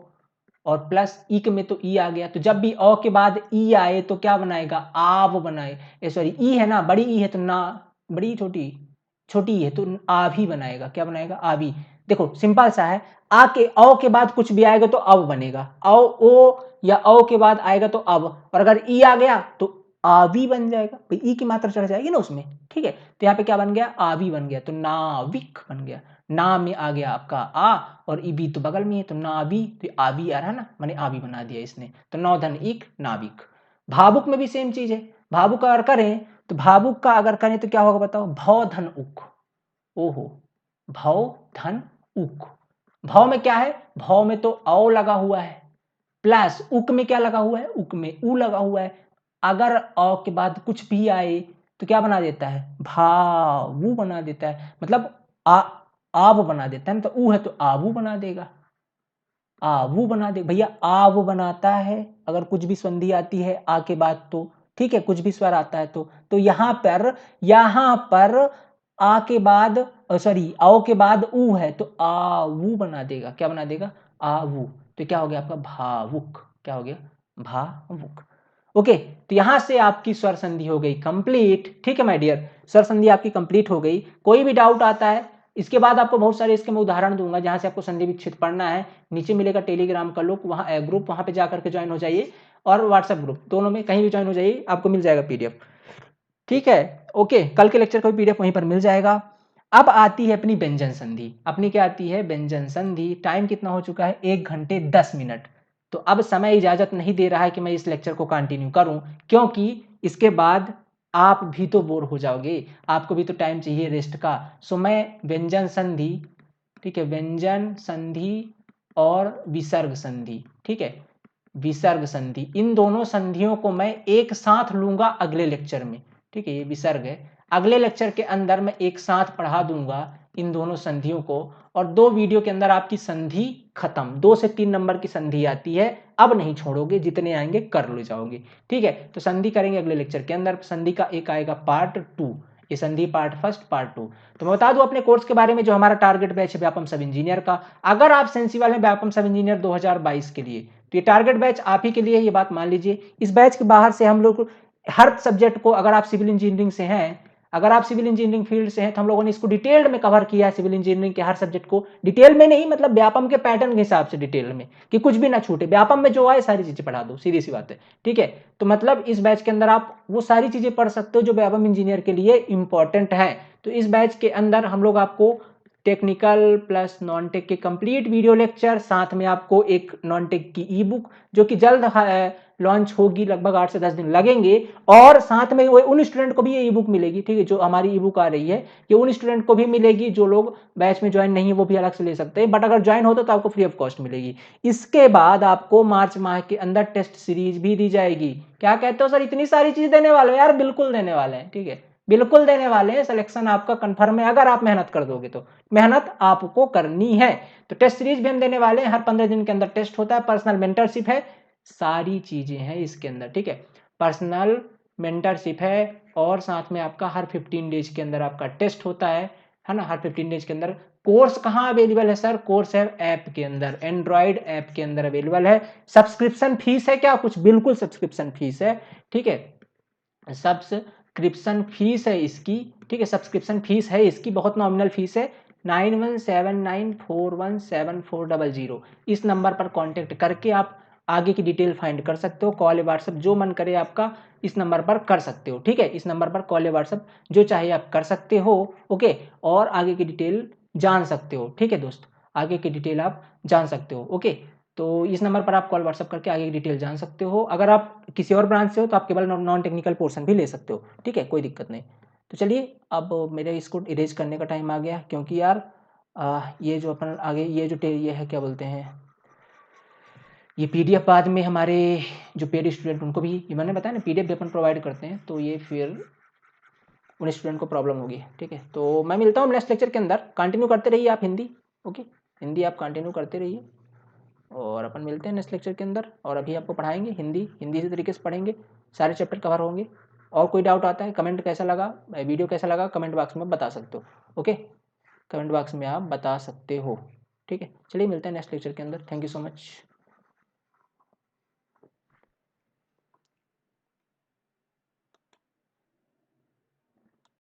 और प्लस इक में तो ई आ गया। तो जब भी औ के बाद ई आए तो क्या बनाएगा, आव बनाए, सॉरी ई है ना, बड़ी ई है तो ना, बड़ी छोटी, छोटी है तो आभी बनाएगा। क्या बनाएगा, आभी। देखो सिंपल सा है, आ के औ के बाद कुछ भी आएगा तो अब बनेगा, औ ओ या औ के बाद आएगा तो अब, और अगर ई आ गया तो आवी बन जाएगा, भाई ई की मात्रा चढ़ जाएगी ना उसमें। ठीक है, तो यहाँ पे क्या बन गया, आवी बन गया, तो नाविक बन गया। ना में आ गया आपका आ, और ई बी तो बगल में है तो नावी, तो आवी आ रहा है ना, मैंने आवी बना दिया इसने, तो नौ धन इक, नाविक। भावुक में भी सेम चीज है। भावुक अगर करें तो भावुक का अगर करें तो क्या होगा बताओ, भव धन उक। ओहो, भव धन उक। भव में क्या है, भव में तो औ लगा हुआ है, प्लस उक में क्या लगा हुआ है, उक में ऊ लगा हुआ है। अगर औ के बाद कुछ भी आए तो क्या बना देता है, भावु बना देता है। मतलब आ आव बना देता है, तो ऊ है तो आवू बना देगा, आवू बना दे भैया, आव बनाता है अगर कुछ भी संधि आती है आ के बाद तो, ठीक है, कुछ भी स्वर आता है तो यहाँ पर आ के बाद सॉरी आओ के बाद ऊ है तो आवू बना देगा, क्या बना देगा, आवू। तो क्या हो गया आपका भावुक, क्या हो गया, भावुक। ओके, तो यहां से आपकी स्वर संधि हो गई कंप्लीट, ठीक है माय डियर, स्वर संधि आपकी कंप्लीट हो गई। कोई भी डाउट आता है इसके बाद आपको बहुत सारे इसके मैं उदाहरण दूंगा जहां से आपको संधि विच्छेद पढ़ना है, नीचे मिलेगा टेलीग्राम का लिंक, वहां ग्रुप, वहां पे जाकर के ज्वाइन हो जाइए, और व्हाट्सएप ग्रुप, दोनों में कहीं भी ज्वाइन हो जाइए, आपको मिल जाएगा पीडीएफ, ठीक है। ओके, कल के लेक्चर का भी पीडीएफ वहीं पर मिल जाएगा। अब आती है अपनी व्यंजन संधि, अपनी क्या आती है, व्यंजन संधि। टाइम कितना हो चुका है, 1 घंटे 10 मिनट। तो अब समय इजाजत नहीं दे रहा है कि मैं इस लेक्चर को कंटिन्यू करूं, क्योंकि इसके बाद आप भी तो बोर हो जाओगे, आपको भी तो टाइम चाहिए रेस्ट का। सो मैं व्यंजन संधि, ठीक है, व्यंजन संधि और विसर्ग संधि, ठीक है, विसर्ग संधि, इन दोनों संधियों को मैं एक साथ लूंगा अगले लेक्चर में, ठीक है, ये विसर्ग है, अगले लेक्चर के अंदर मैं एक साथ पढ़ा दूंगा इन दोनों संधियों को, और 2 वीडियो के अंदर आपकी संधि खत्म। 2 से 3 नंबर की संधि आती है, अब नहीं छोड़ोगे, जितने आएंगे कर ले जाओगे, ठीक है। तो संधि करेंगे अगले लेक्चर के अंदर, संधि का एक आएगा पार्ट 2, ये संधि पार्ट फर्स्ट पार्ट 2। तो मैं बता दूं अपने कोर्स के बारे में, जो हमारा टारगेट बैच है व्यापम सब इंजीनियर का, अगर आप सेंसिबल हैं व्यापम सब इंजीनियर 2022 के लिए, तो ये टारगेट बैच आप ही के लिए, ये बात मान लीजिए। इस बैच के बाहर से हम लोग हर सब्जेक्ट को, अगर आप सिविल इंजीनियरिंग से हैं, अगर आप सिविल इंजीनियरिंग फील्ड से हैं, तो हम लोगों ने इसको डिटेल्ड में कवर किया है, सिविल इंजीनियरिंग के हर सब्जेक्ट को, डिटेल में नहीं, मतलब व्यापम के पैटर्न के हिसाब से डिटेल में, कि कुछ भी ना छूटे, व्यापम में जो आए सारी चीजें पढ़ा दो, सीधी सी बात है, ठीक है। तो मतलब इस बैच के अंदर आप वो सारी चीजें पढ़ सकते हो जो व्यापम इंजीनियर के लिए इंपॉर्टेंट है। तो इस बैच के अंदर हम लोग आपको टेक्निकल प्लस नॉन टेक के कंप्लीट वीडियो लेक्चर, साथ में आपको एक नॉन टेक की ई बुक जो कि जल्द लॉन्च होगी, लगभग 8 से 10 दिन लगेंगे, और साथ में उन स्टूडेंट को भी ये ई बुक मिलेगी, ठीक है, जो हमारी ई बुक आ रही है, ये उन स्टूडेंट को भी मिलेगी जो लोग बैच में ज्वाइन नहीं है, वो भी अलग से ले सकते हैं, बट अगर ज्वाइन होता तो आपको फ्री ऑफ कॉस्ट मिलेगी। इसके बाद आपको मार्च माह के अंदर टेस्ट सीरीज भी दी जाएगी। क्या कहते हो सर, इतनी सारी चीज देने वाले हो? यार बिल्कुल देने वाले हैं, ठीक है, बिल्कुल देने वाले हैं, सिलेक्शन आपका कंफर्म है अगर आप मेहनत कर दोगे तो, मेहनत आपको करनी है। तो टेस्ट सीरीज भी हम देने वाले हैं, हर 15 दिन के अंदर टेस्ट होता है, पर्सनल मेंटरशिप है, सारी चीजें हैं इसके अंदर, ठीक है, पर्सनल मेंटरशिप है, और साथ में आपका हर 15 डेज के अंदर आपका टेस्ट होता है ना, हर 15 डेज के अंदर। कोर्स कहाँ अवेलेबल है सर, कोर्स है ऐप के अंदर, एंड्रॉइड ऐप के अंदर अवेलेबल है। सब्सक्रिप्शन फीस है क्या कुछ, बिल्कुल सब्सक्रिप्शन फीस है, ठीक है, सब्सक्रिप्शन फीस है इसकी, ठीक है, सब्सक्रिप्शन फीस है इसकी, बहुत नॉमिनल फीस है, 9179417400, इस नंबर पर कांटेक्ट करके आप आगे की डिटेल फाइंड कर सकते हो, कॉल या व्हाट्सएप जो मन करे आपका इस नंबर पर कर सकते हो, ठीक है, इस नंबर पर कॉल या व्हाट्सएप जो चाहे आप कर सकते हो, ओके, और आगे की डिटेल जान सकते हो, ठीक है दोस्त, आगे की डिटेल आप जान सकते हो, ओके। तो इस नंबर पर आप कॉल व्हाट्सएप करके आगे की डिटेल जान सकते हो। अगर आप किसी और ब्रांच से हो तो आप केवल नॉन टेक्निकल पोर्शन भी ले सकते हो, ठीक है, कोई दिक्कत नहीं। तो चलिए अब मेरे इसको इरेज करने का टाइम आ गया, क्योंकि यार ये जो अपन आगे ये जो ये है क्या बोलते हैं, ये पीडीएफ बाद में हमारे जो पेड स्टूडेंट उनको भी, ये मैंने बताया ना पीडीएफ भी अपन प्रोवाइड करते हैं, तो ये फिर उन स्टूडेंट को प्रॉब्लम होगी, ठीक है। तो मैं मिलता हूँ नेक्स्ट लेक्चर के अंदर, कंटिन्यू करते रहिए आप हिंदी, ओके, हिंदी आप कंटिन्यू करते रहिए, और अपन मिलते हैं नेक्स्ट लेक्चर के अंदर। और अभी आपको पढ़ाएंगे हिंदी, हिंदी इसी तरीके से पढ़ेंगे, सारे चैप्टर कवर होंगे। और कोई डाउट आता है, कमेंट कैसा लगा, वीडियो कैसा लगा, कमेंट बॉक्स में बता सकते हो, ओके, कमेंट बॉक्स में आप बता सकते हो, ठीक है। चलिए मिलते हैं नेक्स्ट लेक्चर के अंदर, थैंक यू सो मच।